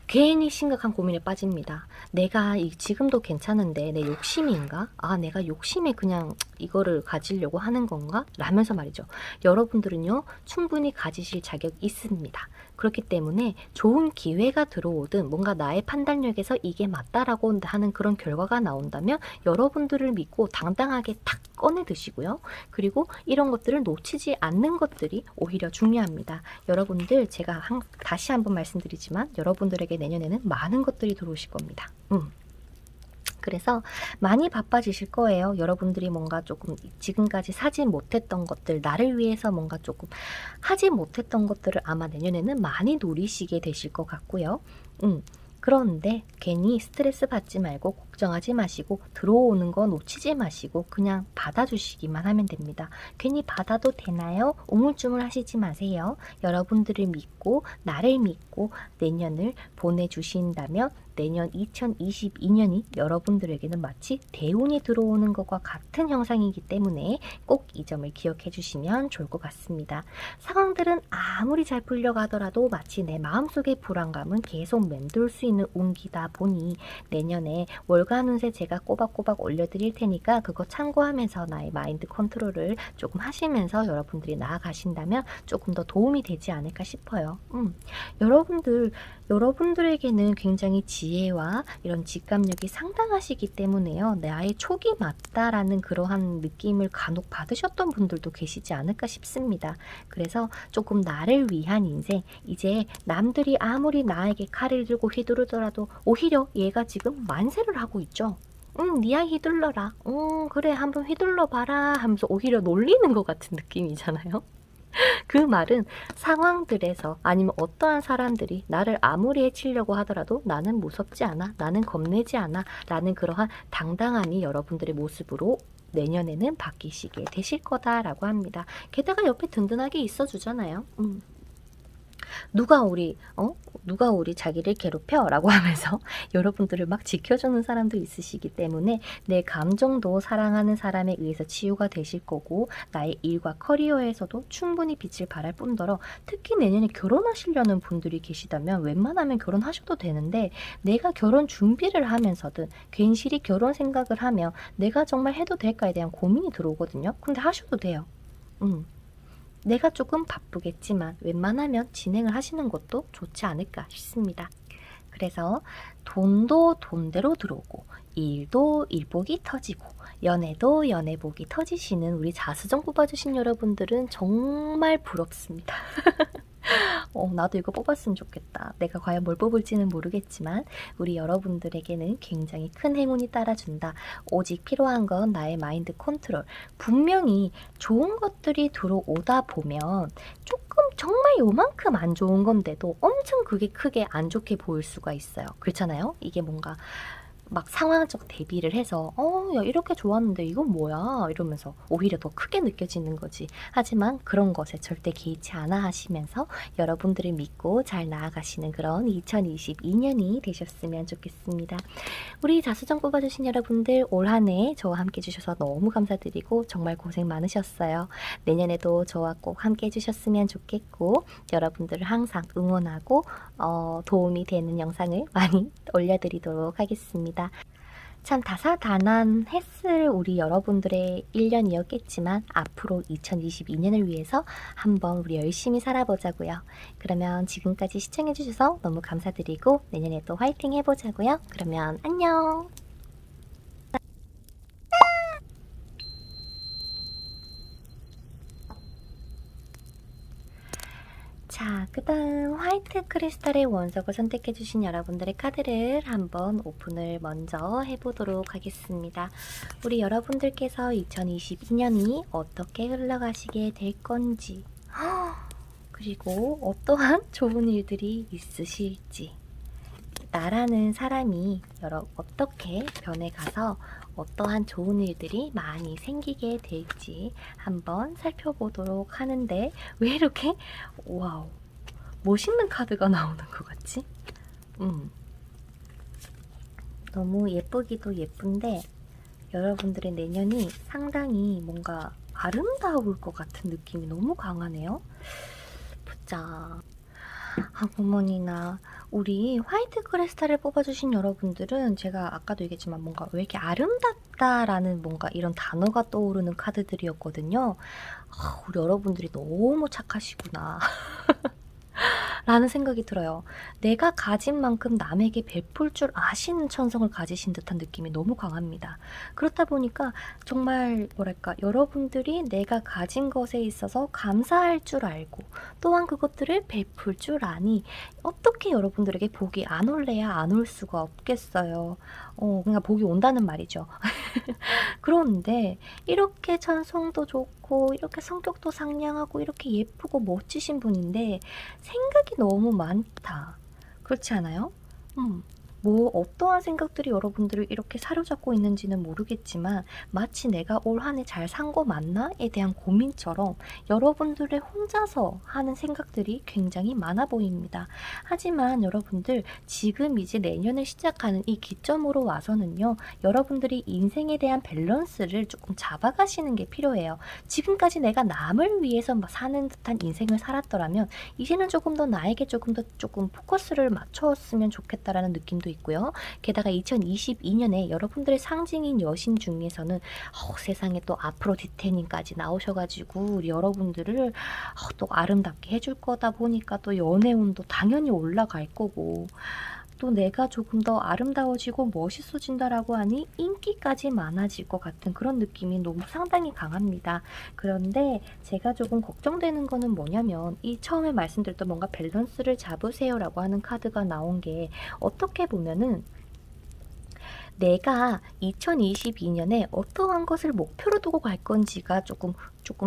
[SPEAKER 1] 괜히 심각한 고민에 빠집니다. 내가 지금도 괜찮은데 내 욕심인가? 내가 욕심에 그냥 이거를 가지려고 하는 건가? 라면서 말이죠. 여러분들은요 충분히 가지실 자격이 있습니다. 그렇기 때문에 좋은 기회가 들어오든 뭔가 나의 판단력에서 이게 맞다라고 하는 그런 결과가 나온다면 여러분들을 믿고 당당하게 탁 꺼내 드시고요. 그리고 이런 것들을 놓치지 않는 것들이 오히려 중요합니다. 여러분들, 제가 다시 한번 말씀드리지만 여러분들에게 내년에는 많은 것들이 들어오실 겁니다. 그래서 많이 바빠지실 거예요. 여러분들이 뭔가 조금 지금까지 사지 못했던 것들, 나를 위해서 뭔가 조금 하지 못했던 것들을 아마 내년에는 많이 누리시게 되실 것 같고요. 그런데 괜히 스트레스 받지 말고 걱정하지 마시고 들어오는 거 놓치지 마시고 그냥 받아주시기만 하면 됩니다. 괜히 받아도 되나요? 우물쭈물 하시지 마세요. 여러분들을 믿고 나를 믿고 내년을 보내주신다면 내년 2022년이 여러분들에게는 마치 대운이 들어오는 것과 같은 형상이기 때문에 꼭 이 점을 기억해 주시면 좋을 것 같습니다. 상황들은 아무리 잘 풀려가더라도 마치 내 마음속의 불안감은 계속 맴돌 수 있는 운기다 보니 내년에 월간 운세 제가 꼬박꼬박 올려드릴 테니까 그거 참고하면서 나의 마인드 컨트롤을 조금 하시면서 여러분들이 나아가신다면 조금 더 도움이 되지 않을까 싶어요. 여러분들에게는 굉장히 지혜와 이런 직감력이 상당하시기 때문에요. 나의 촉이 맞다라는 그러한 느낌을 간혹 받으셨던 분들도 계시지 않을까 싶습니다. 그래서 조금 나를 위한 인생, 이제 남들이 아무리 나에게 칼을 들고 휘두르더라도 오히려 얘가 지금 만세를 하고 있죠. 니야 휘둘러라. 그래 한번 휘둘러봐라 하면서 오히려 놀리는 것 같은 느낌이잖아요. 그 말은 상황들에서 아니면 어떠한 사람들이 나를 아무리 해치려고 하더라도 나는 무섭지 않아, 나는 겁내지 않아 라는 그러한 당당함이 여러분들의 모습으로 내년에는 바뀌시게 되실 거다라고 합니다. 게다가 옆에 든든하게 있어주잖아요. 누가 우리 자기를 괴롭혀? 라고 하면서 여러분들을 막 지켜주는 사람도 있으시기 때문에 내 감정도 사랑하는 사람에 의해서 치유가 되실 거고 나의 일과 커리어에서도 충분히 빛을 발할 뿐더러 특히 내년에 결혼하시려는 분들이 계시다면 웬만하면 결혼하셔도 되는데 내가 결혼 준비를 하면서든 괜시리 결혼 생각을 하면 내가 정말 해도 될까에 대한 고민이 들어오거든요. 근데 하셔도 돼요. 내가 조금 바쁘겠지만 웬만하면 진행을 하시는 것도 좋지 않을까 싶습니다. 그래서 돈도 돈대로 들어오고 일도 일복이 터지고 연애도 연애복이 터지시는 우리 자수정 뽑아주신 여러분들은 정말 부럽습니다. 나도 이거 뽑았으면 좋겠다. 내가 과연 뭘 뽑을지는 모르겠지만 우리 여러분들에게는 굉장히 큰 행운이 따라준다. 오직 필요한 건 나의 마인드 컨트롤. 분명히 좋은 것들이 들어오다 보면 조금 정말 요만큼 안 좋은 건데도 엄청 그게 크게 안 좋게 보일 수가 있어요. 그렇잖아요? 이게 뭔가 막 상황적 대비를 해서 야 이렇게 좋았는데 이건 뭐야 이러면서 오히려 더 크게 느껴지는 거지. 하지만 그런 것에 절대 개의치 않아 하시면서 여러분들을 믿고 잘 나아가시는 그런 2022년이 되셨으면 좋겠습니다. 우리 자수정 뽑아주신 여러분들 올 한 해 저와 함께 해주셔서 너무 감사드리고 정말 고생 많으셨어요. 내년에도 저와 꼭 함께 해주셨으면 좋겠고 여러분들을 항상 응원하고 도움이 되는 영상을 많이 올려드리도록 하겠습니다. 참 다사다난했을 우리 여러분들의 1년이었겠지만 앞으로 2022년을 위해서 한번 우리 열심히 살아보자고요. 그러면 지금까지 시청해주셔서 너무 감사드리고 내년에 또 화이팅 해보자고요. 그러면 안녕! 자, 그 다음 화이트 크리스탈의 원석을 선택해주신 여러분들의 카드를 한번 오픈을 먼저 해보도록 하겠습니다. 우리 여러분들께서 2022년이 어떻게 흘러가시게 될 건지 그리고 어떠한 좋은 일들이 있으실지 나라는 사람이 어떻게 변해가서 어떠한 좋은 일들이 많이 생기게 될지 한번 살펴보도록 하는데 왜 이렇게 와우 멋있는 카드가 나오는 것 같지? 너무 예쁘기도 예쁜데 여러분들의 내년이 상당히 뭔가 아름다울 것 같은 느낌이 너무 강하네요. 보자. 어머니나 우리 화이트 크리스탈을 뽑아주신 여러분들은 제가 아까도 얘기했지만 뭔가 왜 이렇게 아름답다라는 뭔가 이런 단어가 떠오르는 카드들이었거든요. 우리 여러분들이 너무 착하시구나 라는 생각이 들어요. 내가 가진 만큼 남에게 베풀 줄 아시는 천성을 가지신 듯한 느낌이 너무 강합니다. 그렇다 보니까 정말 뭐랄까 여러분들이 내가 가진 것에 있어서 감사할 줄 알고 또한 그것들을 베풀 줄 아니 어떻게 여러분들에게 복이 안 올래야 안 올 수가 없겠어요. 그러니까 복이 온다는 말이죠. 그런데 이렇게 천성도 좋고 이렇게 성격도 상냥하고 이렇게 예쁘고 멋지신 분인데 생각이 너무 많다. 그렇지 않아요? 뭐 어떠한 생각들이 여러분들을 이렇게 사로잡고 있는지는 모르겠지만 마치 '내가 올 한 해 잘 산 거 맞나?'에 대한 고민처럼 여러분들의 혼자서 하는 생각들이 굉장히 많아 보입니다. 하지만 여러분들 지금 이제 내년을 시작하는 이 기점으로 와서는요. 여러분들이 인생에 대한 밸런스를 조금 잡아가시는 게 필요해요. 지금까지 내가 남을 위해서 막 사는 듯한 인생을 살았더라면 이제는 조금 더 나에게 조금 포커스를 맞췄으면 좋겠다라는 느낌도 있고요. 게다가 2022년에 여러분들의 상징인 여신 중에서는 세상에 또 아프로디테님까지 나오셔 가지고 우리 여러분들을 또 아름답게 해줄 거다 보니까 또 연애운도 당연히 올라갈 거고, 또 내가 조금 더 아름다워지고 멋있어진다라고 하니 인기까지 많아질 것 같은 그런 느낌이 너무 상당히 강합니다. 그런데 제가 조금 걱정되는 거는 뭐냐면 이 처음에 말씀드렸던 뭔가 밸런스를 잡으세요라고 하는 카드가 나온 게 어떻게 보면은 내가 2022년에 어떠한 것을 목표로 두고 갈 건지가 조금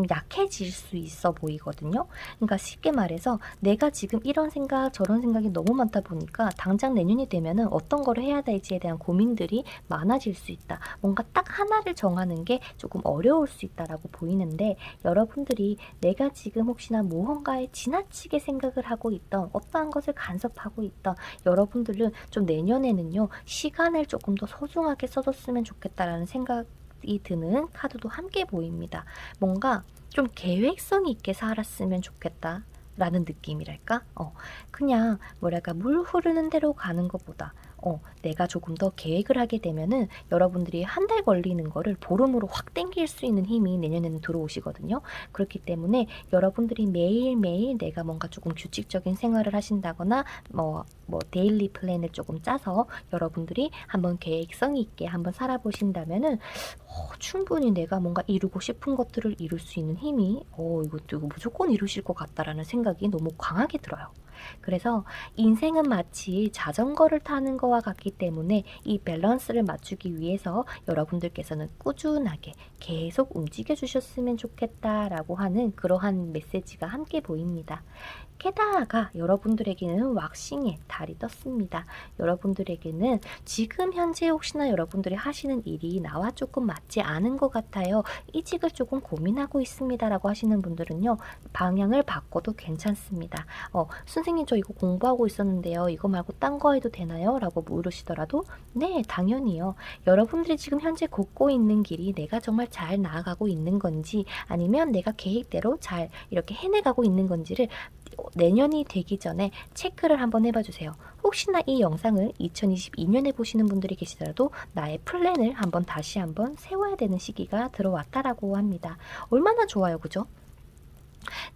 [SPEAKER 1] 약해질 수 있어 보이거든요. 그러니까 쉽게 말해서 내가 지금 이런 생각 저런 생각이 너무 많다 보니까 당장 내년이 되면은 어떤 거를 해야 될지에 대한 고민들이 많아질 수 있다. 뭔가 딱 하나를 정하는 게 조금 어려울 수 있다라고 보이는데, 여러분들이 내가 지금 혹시나 무언가에 지나치게 생각을 하고 있던 어떠한 것을 간섭하고 있던 여러분들은 좀 내년에는요. 시간을 조금 더 소중하게 써줬으면 좋겠다라는 생각이 드는 카드도 함께 보입니다. 뭔가 좀 계획성 있게 살았으면 좋겠다 라는 느낌이랄까? 그냥 뭐랄까 물 흐르는 대로 가는 것보다 내가 조금 더 계획을 하게 되면은 여러분들이 한 달 걸리는 거를 보름으로 확 당길 수 있는 힘이 내년에는 들어오시거든요. 그렇기 때문에 여러분들이 매일매일 내가 뭔가 조금 규칙적인 생활을 하신다거나 데일리 플랜을 조금 짜서 여러분들이 한번 계획성 있게 한번 살아보신다면은 충분히 내가 뭔가 이루고 싶은 것들을 이룰 수 있는 힘이 이거 무조건 이루실 것 같다라는 생각이 너무 강하게 들어요. 그래서 인생은 마치 자전거를 타는 거와 같기 때문에 이 밸런스를 맞추기 위해서 여러분들께서는 꾸준하게 계속 움직여 주셨으면 좋겠다라고 하는 그러한 메시지가 함께 보입니다. 게다가 여러분들에게는 왁싱의 달이 떴습니다. 여러분들에게는 지금 현재 혹시나 여러분들이 하시는 일이 나와 조금 맞지 않은 것 같아요. 이직을 조금 고민하고 있습니다라고 하시는 분들은요. 방향을 바꿔도 괜찮습니다. 선생님 저 이거 공부하고 있었는데요. 이거 말고 딴 거 해도 되나요? 라고 물으시더라도 네, 당연히요. 여러분들이 지금 현재 걷고 있는 길이 내가 정말 잘 나아가고 있는 건지 아니면 내가 계획대로 잘 이렇게 해내가고 있는 건지를 내년이 되기 전에 체크를 한번 해봐 주세요. 혹시나 이 영상을 2022년에 보시는 분들이 계시더라도 나의 플랜을 다시 한번 세워야 되는 시기가 들어왔다라고 합니다. 얼마나 좋아요, 그죠?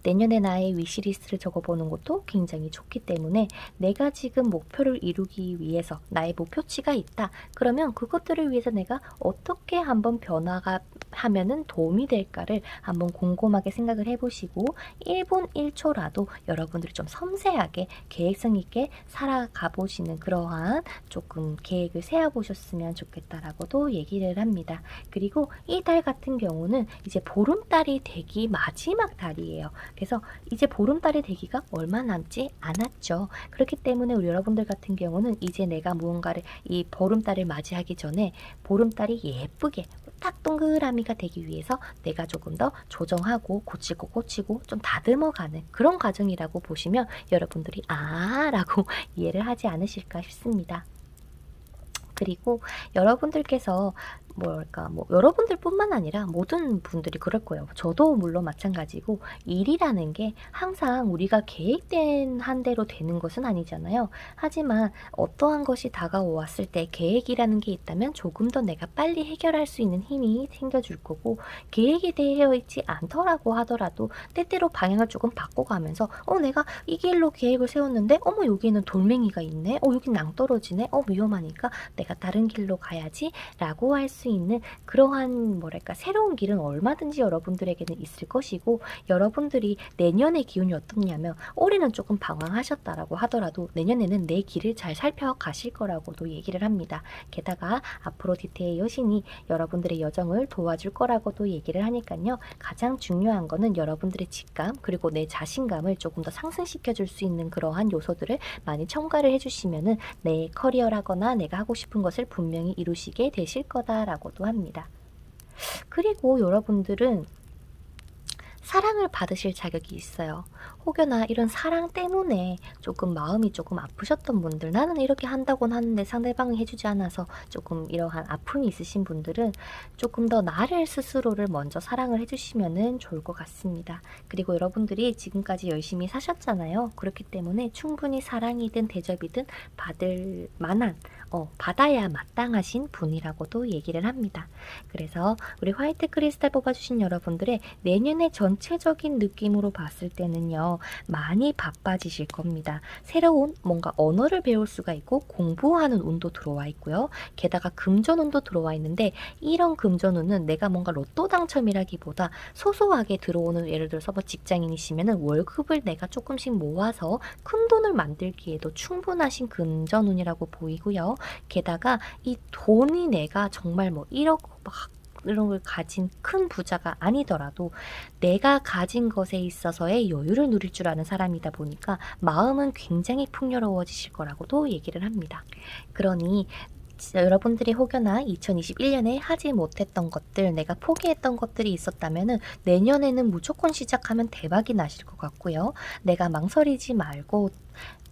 [SPEAKER 1] 내년에 나의 위시리스트를 적어보는 것도 굉장히 좋기 때문에 내가 지금 목표를 이루기 위해서 나의 목표치가 있다. 그러면 그것들을 위해서 내가 어떻게 한번 변화가 하면은 도움이 될까를 한번 곰곰하게 생각을 해보시고 1분 1초라도 여러분들이 좀 섬세하게 계획성 있게 살아가 보시는 그러한 조금 계획을 세워보셨으면 좋겠다라고도 얘기를 합니다. 그리고 이 달 같은 경우는 이제 보름달이 되기 마지막 달이에요. 그래서 이제 보름달이 되기가 얼마 남지 않았죠. 그렇기 때문에 우리 여러분들 같은 경우는 이제 내가 무언가를 이 보름달을 맞이하기 전에 보름달이 예쁘게 딱 동그라미가 되기 위해서 내가 조금 더 조정하고 고치고 좀 다듬어가는 그런 과정이라고 보시면 여러분들이 라고 이해를 하지 않으실까 싶습니다. 그리고 여러분들께서 여러분들뿐만 아니라 모든 분들이 그럴 거예요. 저도 물론 마찬가지고 일이라는 게 항상 우리가 계획된 한 대로 되는 것은 아니잖아요. 하지만 어떠한 것이 다가왔을 때 계획이라는 게 있다면 조금 더 내가 빨리 해결할 수 있는 힘이 생겨줄 거고, 계획이 되어 있지 않더라고 하더라도 때때로 방향을 조금 바꿔가면서 내가 이 길로 계획을 세웠는데 여기는 돌멩이가 있네. 여기 낭떠러지네. 위험하니까 내가 다른 길로 가야지 라고 할 수 수 있는 그러한 뭐랄까 새로운 길은 얼마든지 여러분들에게는 있을 것이고, 여러분들이 내년의 기운이 어떻냐면 올해는 조금 방황하셨다라고 하더라도 내년에는 내 길을 잘 살펴가실 거라고도 얘기를 합니다. 게다가 아프로디테의 여신이 여러분들의 여정을 도와줄 거라고도 얘기를 하니까요. 가장 중요한 거는 여러분들의 직감 그리고 내 자신감을 조금 더 상승시켜 줄 수 있는 그러한 요소들을 많이 첨가를 해주시면은 내 커리어라거나 내가 하고 싶은 것을 분명히 이루시게 되실 거다라고도 합니다. 그리고 여러분들은 사랑을 받으실 자격이 있어요. 혹여나 이런 사랑 때문에 조금 마음이 조금 아프셨던 분들, 나는 이렇게 한다고는 하는데 상대방이 해주지 않아서 조금 이러한 아픔이 있으신 분들은 조금 더 나를 스스로를 먼저 사랑을 해주시면 좋을 것 같습니다. 그리고 여러분들이 지금까지 열심히 사셨잖아요. 그렇기 때문에 충분히 사랑이든 대접이든 받을 만한, 받아야 마땅하신 분이라고도 얘기를 합니다. 그래서 우리 화이트 크리스탈 뽑아주신 여러분들의 내년의 전체적인 느낌으로 봤을 때는요, 많이 바빠지실 겁니다. 새로운 뭔가 언어를 배울 수가 있고 공부하는 운도 들어와 있고요. 게다가 금전운도 들어와 있는데, 이런 금전운은 내가 뭔가 로또 당첨이라기보다 소소하게 들어오는, 예를 들어서 뭐 직장인이시면 월급을 내가 조금씩 모아서 큰 돈을 만들기에도 충분하신 금전운이라고 보이고요. 게다가 이 돈이 내가 정말 뭐 1억 막 이런 걸 가진 큰 부자가 아니더라도 내가 가진 것에 있어서의 여유를 누릴 줄 아는 사람이다 보니까 마음은 굉장히 풍요로워지실 거라고도 얘기를 합니다. 그러니 여러분들이 혹여나 2021년에 하지 못했던 것들, 내가 포기했던 것들이 있었다면 내년에는 무조건 시작하면 대박이 나실 것 같고요. 내가 망설이지 말고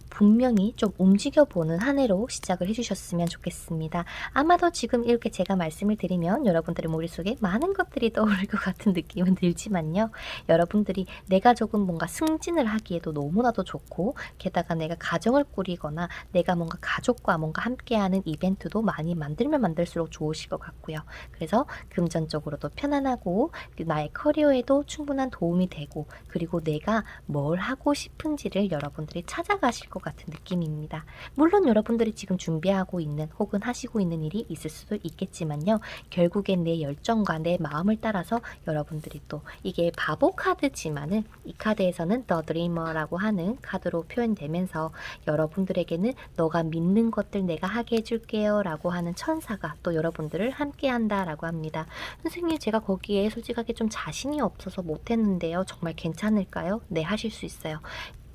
[SPEAKER 1] 분명히 좀 움직여보는 한 해로 시작을 해주셨으면 좋겠습니다. 아마도 지금 이렇게 제가 말씀을 드리면 여러분들의 머릿속에 많은 것들이 떠오를 것 같은 느낌은 들지만요. 여러분들이 내가 조금 뭔가 승진을 하기에도 너무나도 좋고, 게다가 내가 가정을 꾸리거나 내가 뭔가 가족과 뭔가 함께하는 이벤트도 많이 만들면 만들수록 좋으실 것 같고요. 그래서 금전적으로도 편안하고 나의 커리어에도 충분한 도움이 되고, 그리고 내가 뭘 하고 싶은지를 여러분들이 찾아가실 것 같은 느낌입니다. 물론 여러분들이 지금 준비하고 있는 혹은 하시고 있는 일이 있을 수도 있겠지만요. 결국엔 내 열정과 내 마음을 따라서 여러분들이 또, 이게 바보 카드지만은 이 카드에서는 The Dreamer라고 하는 카드로 표현되면서 여러분들에게는 너가 믿는 것들 내가 하게 해줄게요 라고 하는 천사가 또 여러분들을 함께 한다라고 합니다. 선생님, 제가 거기에 솔직하게 좀 자신이 없어서 못했는데요. 정말 괜찮을까요? 네, 하실 수 있어요.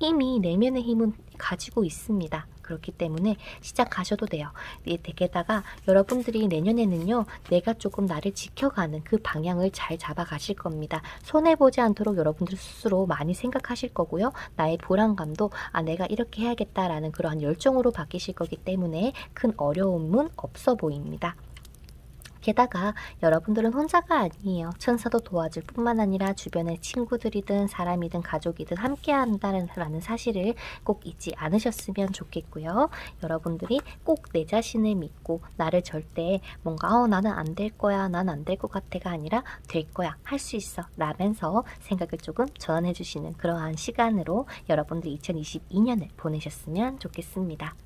[SPEAKER 1] 이미 내면의 힘은 가지고 있습니다. 그렇기 때문에 시작하셔도 돼요. 게다가 여러분들이 내년에는요, 내가 조금 나를 지켜가는 그 방향을 잘 잡아가실 겁니다. 손해보지 않도록 여러분들 스스로 많이 생각하실 거고요. 나의 불안감도 내가 이렇게 해야겠다라는 그러한 열정으로 바뀌실 거기 때문에 큰 어려움은 없어 보입니다. 게다가 여러분들은 혼자가 아니에요. 천사도 도와줄 뿐만 아니라 주변의 친구들이든 사람이든 가족이든 함께 한다는 사실을 꼭 잊지 않으셨으면 좋겠고요. 여러분들이 꼭 내 자신을 믿고 나를 절대 뭔가 나는 안 될 거야, 난 안 될 것 같아가 아니라 될 거야, 할 수 있어 라면서 생각을 조금 전환해 주시는 그러한 시간으로 여러분들이 2022년을 보내셨으면 좋겠습니다.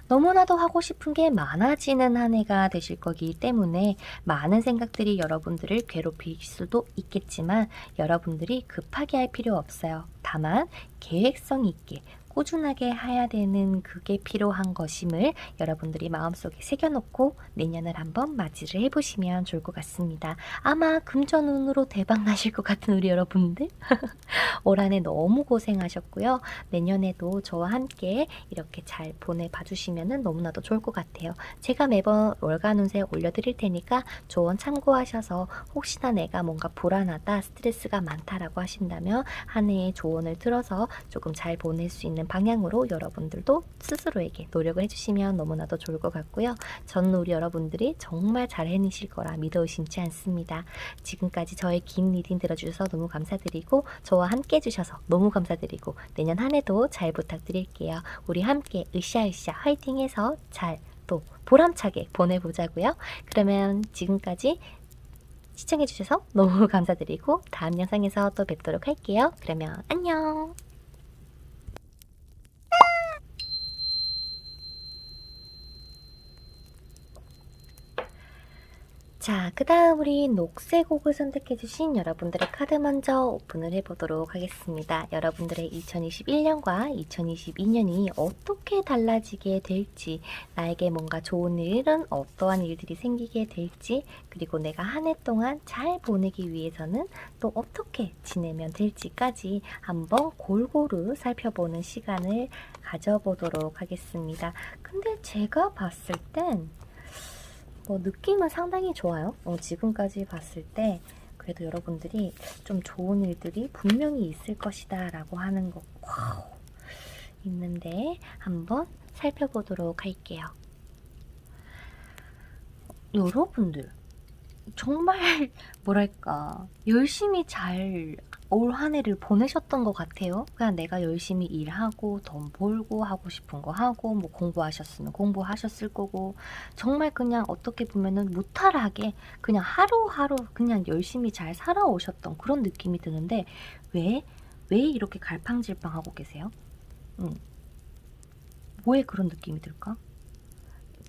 [SPEAKER 1] 너무나도 하고 싶은 게 많아지는 한 해가 되실 거기 때문에 많은 생각들이 여러분들을 괴롭힐 수도 있겠지만 여러분들이 급하게 할 필요 없어요. 다만 계획성 있게 꾸준하게 해야 되는 그게 필요한 것임을 여러분들이 마음속에 새겨놓고 내년을 한번 맞이를 해보시면 좋을 것 같습니다. 아마 금전운으로 대박 나실 것 같은 우리 여러분들 올 한 해 너무 고생하셨고요. 내년에도 저와 함께 이렇게 잘 보내봐 주시면 너무나도 좋을 것 같아요. 제가 매번 월간 운세 올려드릴 테니까 조언 참고하셔서 혹시나 내가 뭔가 불안하다, 스트레스가 많다라고 하신다면 한 해의 조언을 들어서 조금 잘 보낼 수 있는 방향으로 여러분들도 스스로에게 노력을 해주시면 너무나도 좋을 것 같고요. 저는 우리 여러분들이 정말 잘 해내실 거라 믿어 의심치 않습니다. 지금까지 저의 긴 리딩 들어주셔서 너무 감사드리고 저와 함께 해주셔서 너무 감사드리고 내년 한 해도 잘 부탁드릴게요. 우리 함께 으쌰으쌰 화이팅해서 잘 또 보람차게 보내보자고요. 그러면 지금까지 시청해주셔서 너무 감사드리고 다음 영상에서 또 뵙도록 할게요. 그러면 안녕. 자, 그 다음 우리 녹색옥을 선택해주신 여러분들의 카드 먼저 오픈을 해보도록 하겠습니다. 여러분들의 2021년과 2022년이 어떻게 달라지게 될지, 나에게 뭔가 좋은 일은 어떠한 일들이 생기게 될지, 그리고 내가 한 해 동안 잘 보내기 위해서는 또 어떻게 지내면 될지까지 한번 골고루 살펴보는 시간을 가져보도록 하겠습니다. 근데 제가 봤을 땐 느낌은 상당히 좋아요. 지금까지 봤을 때 그래도 여러분들이 좀 좋은 일들이 분명히 있을 것이다 라고 하는 거 있는데 한번 살펴보도록 할게요. 여러분들 정말 뭐랄까 열심히 잘 올 한 해를 보내셨던 것 같아요. 그냥 내가 열심히 일하고 돈 벌고 하고 싶은 거 하고 뭐 공부하셨으면 공부하셨을 거고 정말 그냥 어떻게 보면은 무탈하게 그냥 하루하루 그냥 열심히 잘 살아오셨던 그런 느낌이 드는데 왜 이렇게 갈팡질팡하고 계세요? 왜 그런 느낌이 들까?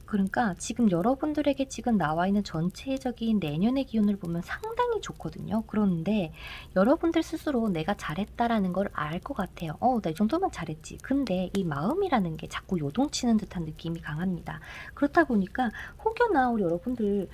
[SPEAKER 1] 그러니까 지금 여러분들에게 지금 나와 있는 전체적인 내년의 기운을 보면 상당히 좋거든요. 그런데 여러분들 스스로 내가 잘했다라는 걸 알 것 같아요. 나 이 정도면 잘했지. 근데 이 마음이라는 게 자꾸 요동치는 듯한 느낌이 강합니다. 그렇다 보니까 혹여나 우리 여러분들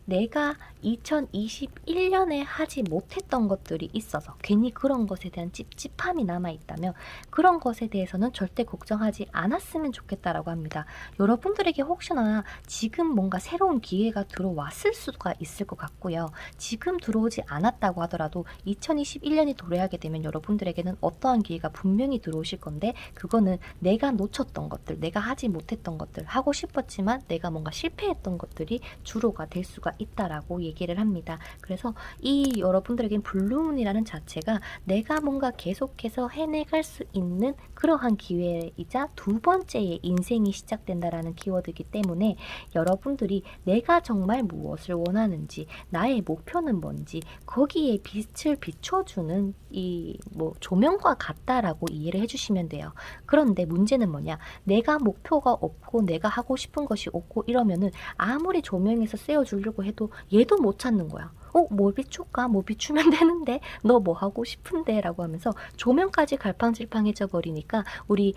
[SPEAKER 1] 내가 2021년에 하지 못했던 것들이 있어서 괜히 그런 것에 대한 찝찝함이 남아있다면 그런 것에 대해서는 절대 걱정하지 않았으면 좋겠다라고 합니다. 여러분들에게 혹시나 지금 뭔가 새로운 기회가 들어왔을 수가 있을 것 같고요. 지금 들어오지 않았다고 하더라도 2021년이 도래하게 되면 여러분들에게는 어떠한 기회가 분명히 들어오실 건데 그거는 내가 놓쳤던 것들, 내가 하지 못했던 것들, 하고 싶었지만 내가 뭔가 실패했던 것들이 주로가 될 수가 있다라고 얘기를 합니다. 그래서 이 여러분들에겐 블루문이라는 자체가 내가 뭔가 계속해서 해내갈 수 있는 그러한 기회이자 두 번째의 인생이 시작된다라는 키워드이기 때문에 여러분들이 내가 정말 무엇을 원하는지 나의 목표는 뭔지 거기에 빛을 비춰주는 이 조명과 같다라고 이해를 해주시면 돼요. 그런데 문제는 뭐냐? 내가 목표가 없고 내가 하고 싶은 것이 없고 이러면은 아무리 조명에서 쐬어주려고 해도 얘도 못 찾는 거야. 뭘 비출까? 뭐 비추면 되는데 너 뭐 하고 싶은데? 라고 하면서 조명까지 갈팡질팡해져 버리니까 우리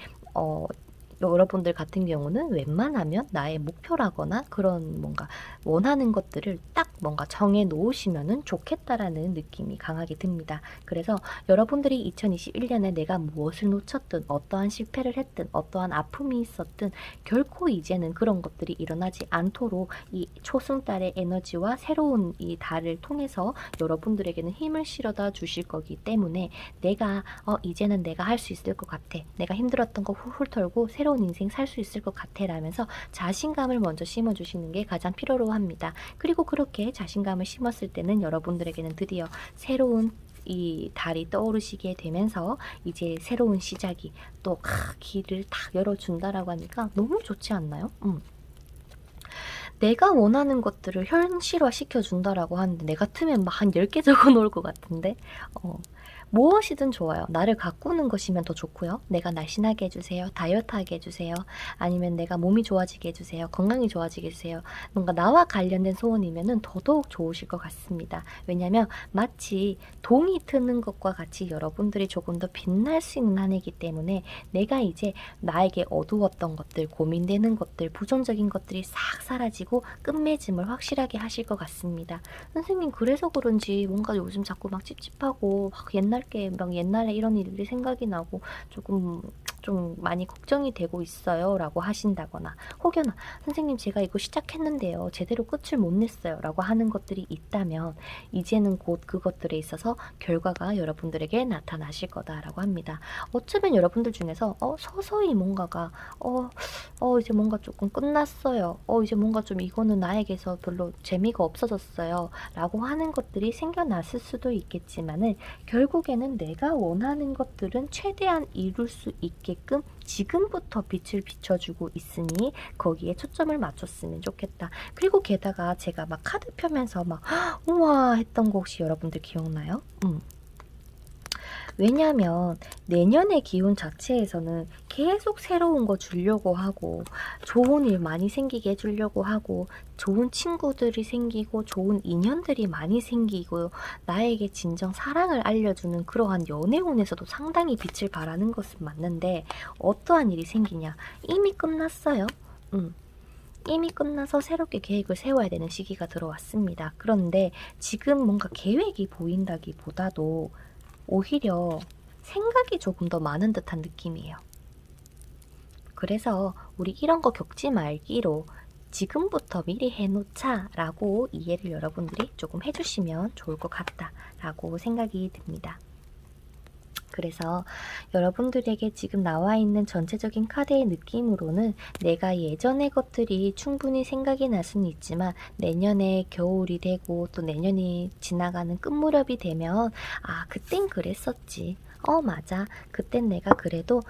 [SPEAKER 1] 여러분들 같은 경우는 웬만하면 나의 목표라거나 그런 뭔가 원하는 것들을 딱 뭔가 정해 놓으시면은 좋겠다라는 느낌이 강하게 듭니다. 그래서 여러분들이 2021년에 내가 무엇을 놓쳤든 어떠한 실패를 했든 어떠한 아픔이 있었든 결코 이제는 그런 것들이 일어나지 않도록 이 초승달의 에너지와 새로운 이 달을 통해서 여러분들에게는 힘을 실어다 주실 거기 때문에 내가 이제는 내가 할 수 있을 것 같아. 내가 힘들었던 거 훌훌 털고 새로운 인생 살 수 있을 것 같아 라면서 자신감을 먼저 심어주시는 게 가장 필요로 합니다. 그리고 그렇게 자신감을 심었을 때는 여러분들에게는 드디어 새로운 이 달이 떠오르시게 되면서 이제 새로운 시작이 또 길을 딱 열어준다라고 하니까 너무 좋지 않나요? 내가 원하는 것들을 현실화 시켜준다라고 하는데 내 같으면 막 한 10개 적어 놓을 것 같은데 무엇이든 좋아요. 나를 가꾸는 것이면 더 좋고요. 내가 날씬하게 해주세요. 다이어트하게 해주세요. 아니면 내가 몸이 좋아지게 해주세요. 건강이 좋아지게 해주세요. 뭔가 나와 관련된 소원이면 더더욱 좋으실 것 같습니다. 왜냐하면 마치 동이 트는 것과 같이 여러분들이 조금 더 빛날 수 있는 한 해이기 때문에 내가 이제 나에게 어두웠던 것들, 고민되는 것들, 부정적인 것들이 싹 사라지고 끝맺음을 확실하게 하실 것 같습니다. 선생님 그래서 그런지 뭔가 요즘 자꾸 막 찝찝하고 막 옛날에 이런 일들이 생각이 나고 조금 좀 많이 걱정이 되고 있어요 라고 하신다거나 혹여나 선생님 제가 이거 시작했는데요 제대로 끝을 못 냈어요 라고 하는 것들이 있다면 이제는 곧 그것들에 있어서 결과가 여러분들에게 나타나실 거다라고 합니다. 어쩌면 여러분들 중에서 서서히 뭔가가 이제 뭔가 조금 끝났어요. 이제 뭔가 좀 이거는 나에게서 별로 재미가 없어졌어요 라고 하는 것들이 생겨났을 수도 있겠지만은 결국에는 내가 원하는 것들은 최대한 이룰 수 있게끔 지금부터 빛을 비춰주고 있으니 거기에 초점을 맞췄으면 좋겠다. 그리고 게다가 제가 막 카드 펴면서 막 우와 했던 거 혹시 여러분들 기억나요? 왜냐하면 내년의 기운 자체에서는 계속 새로운 거 주려고 하고 좋은 일 많이 생기게 해 주려고 하고 좋은 친구들이 생기고 좋은 인연들이 많이 생기고 나에게 진정 사랑을 알려주는 그러한 연애운에서도 상당히 빛을 발하는 것은 맞는데 어떠한 일이 생기냐? 이미 끝났어요. 이미 끝나서 새롭게 계획을 세워야 되는 시기가 들어왔습니다. 그런데 지금 뭔가 계획이 보인다기보다도 오히려 생각이 조금 더 많은 듯한 느낌이에요. 그래서 우리 이런 거 겪지 말기로 지금부터 미리 해놓자 라고 이해를 여러분들이 조금 해주시면 좋을 것 같다 라고 생각이 듭니다. 그래서 여러분들에게 지금 나와 있는 전체적인 카드의 느낌으로는 내가 예전의 것들이 충분히 생각이 날 수는 있지만 내년에 겨울이 되고 또 내년이 지나가는 끝 무렵이 되면 아 그땐 그랬었지. 맞아. 그땐 내가 그래도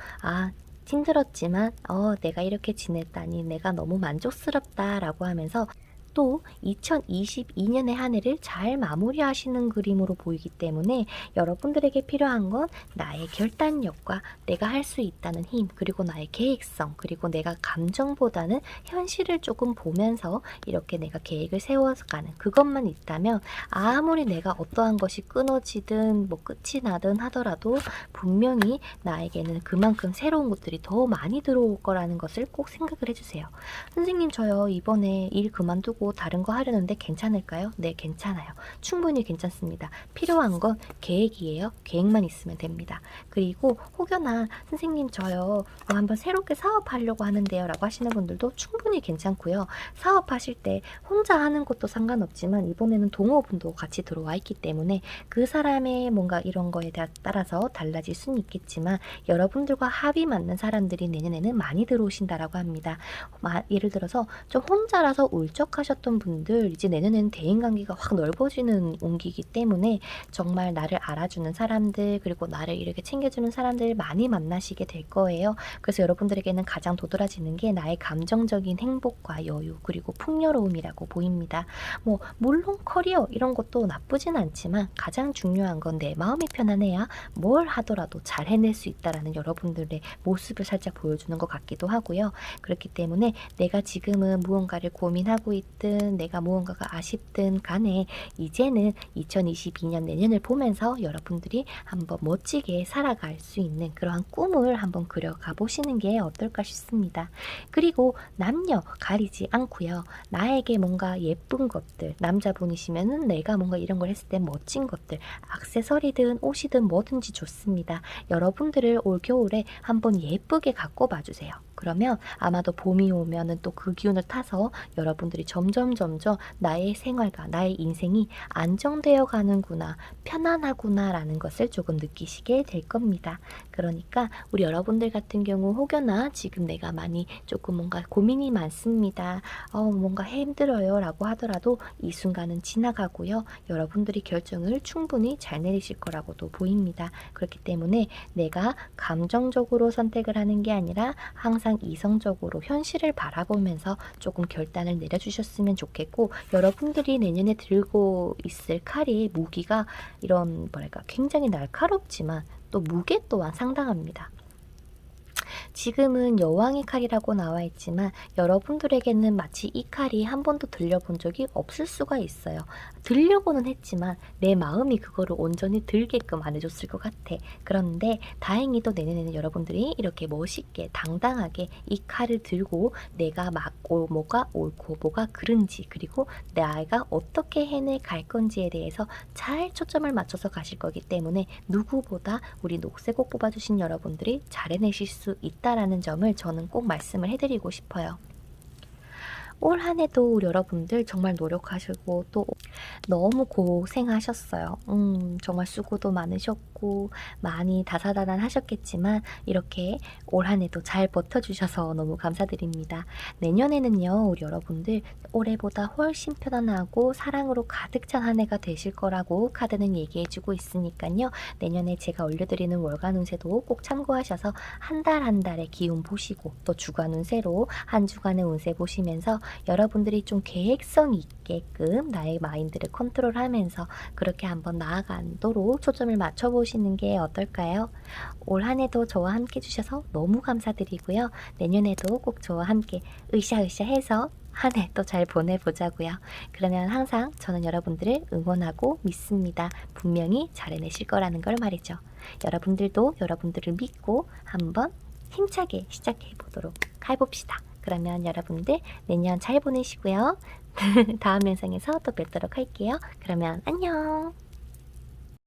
[SPEAKER 1] 힘들었지만 내가 이렇게 지냈다니 내가 너무 만족스럽다라고 하면서 또 2022년의 한 해를 잘 마무리하시는 그림으로 보이기 때문에 여러분들에게 필요한 건 나의 결단력과 내가 할 수 있다는 힘, 그리고 나의 계획성, 그리고 내가 감정보다는 현실을 조금 보면서 이렇게 내가 계획을 세워가는 그것만 있다면 아무리 내가 어떠한 것이 끊어지든 뭐 끝이 나든 하더라도 분명히 나에게는 그만큼 새로운 것들이 더 많이 들어올 거라는 것을 꼭 생각을 해주세요. 선생님 저요 이번에 일 그만두고 다른 거 하려는데 괜찮을까요? 네, 괜찮아요. 충분히 괜찮습니다. 필요한 건 계획이에요. 계획만 있으면 됩니다. 그리고 혹여나 선생님 저요 뭐 한번 새롭게 사업하려고 하는데요 라고 하시는 분들도 충분히 괜찮고요. 사업하실 때 혼자 하는 것도 상관없지만 이번에는 동호분도 같이 들어와 있기 때문에 그 사람의 뭔가 이런 거에 따라서 달라질 수는 있겠지만 여러분들과 합이 맞는 사람들이 내년에는 많이 들어오신다라고 합니다. 예를 들어서 좀 혼자라서 울적하셨던 분들 이제 내년에는 대인관계가 확 넓어지는 운기이기 때문에 정말 나를 알아주는 사람들 그리고 나를 이렇게 챙겨주는 사람들 많이 만나시게 될 거예요. 그래서 여러분들에게는 가장 도드라지는 게 나의 감정적인 행복과 여유 그리고 풍요로움이라고 보입니다. 물론 커리어 이런 것도 나쁘진 않지만 가장 중요한 건 내 마음이 편안해야 뭘 하더라도 잘 해낼 수 있다라는 여러분들의 모습을 살짝 보여주는 것 같기도 하고요. 그렇기 때문에 내가 지금은 무언가를 고민하고 있든 내가 무언가가 아쉽든 간에 이제는 2022년 내년을 보면서 여러분들이 한번 멋지게 살아갈 수 있는 그러한 꿈을 한번 그려가 보시는 게 어떨까 싶습니다. 그리고 남녀 가리지 않고요. 나에게 뭔가 예쁜 것들 남자분이시면은 내가 뭔가 이런 걸 했을 때 멋진 것들 액세서리든 옷이든 뭐든지 좋습니다. 여러분들을 올 겨울에 한번 예쁘게 갖고 봐주세요. 그러면 아마도 봄이 오면은 또 그 기운을 타서 여러분들이 점점 나의 생활과 나의 인생이 안정되어 가는구나, 편안하구나 라는 것을 조금 느끼시게 될 겁니다. 그러니까 우리 여러분들 같은 경우 혹여나 지금 내가 많이 조금 뭔가 고민이 많습니다. 뭔가 힘들어요 라고 하더라도 이 순간은 지나가고요. 여러분들이 결정을 충분히 잘 내리실 거라고도 보입니다. 그렇기 때문에 내가 감정적으로 선택을 하는 게 아니라 항상 이성적으로 현실을 바라보면서 조금 결단을 내려주셨으면 좋겠고 여러분들이 내년에 들고 있을 칼이 무기가 이런 굉장히 날카롭지만 또 무게 또한 상당합니다. 지금은 여왕의 칼이라고 나와 있지만 여러분들에게는 마치 이 칼이 한 번도 들려본 적이 없을 수가 있어요. 들려고는 했지만 내 마음이 그거를 온전히 들게끔 안 해줬을 것 같아. 그런데 다행히도 내년에는 여러분들이 이렇게 멋있게 당당하게 이 칼을 들고 내가 맞고 뭐가 옳고 뭐가 그른지 그리고 내 아이가 어떻게 해내 갈 건지에 대해서 잘 초점을 맞춰서 가실 거기 때문에 누구보다 우리 녹색옷 뽑아주신 여러분들이 잘 해내실 수 있다라는 점을 저는 꼭 말씀을 해드리고 싶어요. 올 한 해도 우리 여러분들 정말 노력하시고 또 너무 고생하셨어요. 정말 수고도 많으셨고 많이 다사다난하셨겠지만 이렇게 올 한 해도 잘 버텨주셔서 너무 감사드립니다. 내년에는요 우리 여러분들 올해보다 훨씬 편안하고 사랑으로 가득 찬 한 해가 되실 거라고 카드는 얘기해주고 있으니까요. 내년에 제가 올려드리는 월간 운세도 꼭 참고하셔서 한 달 한 달의 기운 보시고 또 주간 운세로 한 주간의 운세 보시면서 여러분들이 좀 계획성 있게끔 나의 마인드를 컨트롤하면서 그렇게 한번 나아가도록 초점을 맞춰보시는 게 어떨까요? 올 한 해도 저와 함께 해주셔서 너무 감사드리고요. 내년에도 꼭 저와 함께 으쌰으쌰 해서 한 해 또 잘 보내보자고요. 그러면 항상 저는 여러분들을 응원하고 믿습니다. 분명히 잘 해내실 거라는 걸 말이죠. 여러분들도 여러분들을 믿고 한번 힘차게 시작해 보도록 해봅시다. 그러면 여러분들 내년 잘 보내시고요. 다음 영상에서 또 뵙도록 할게요. 그러면 안녕.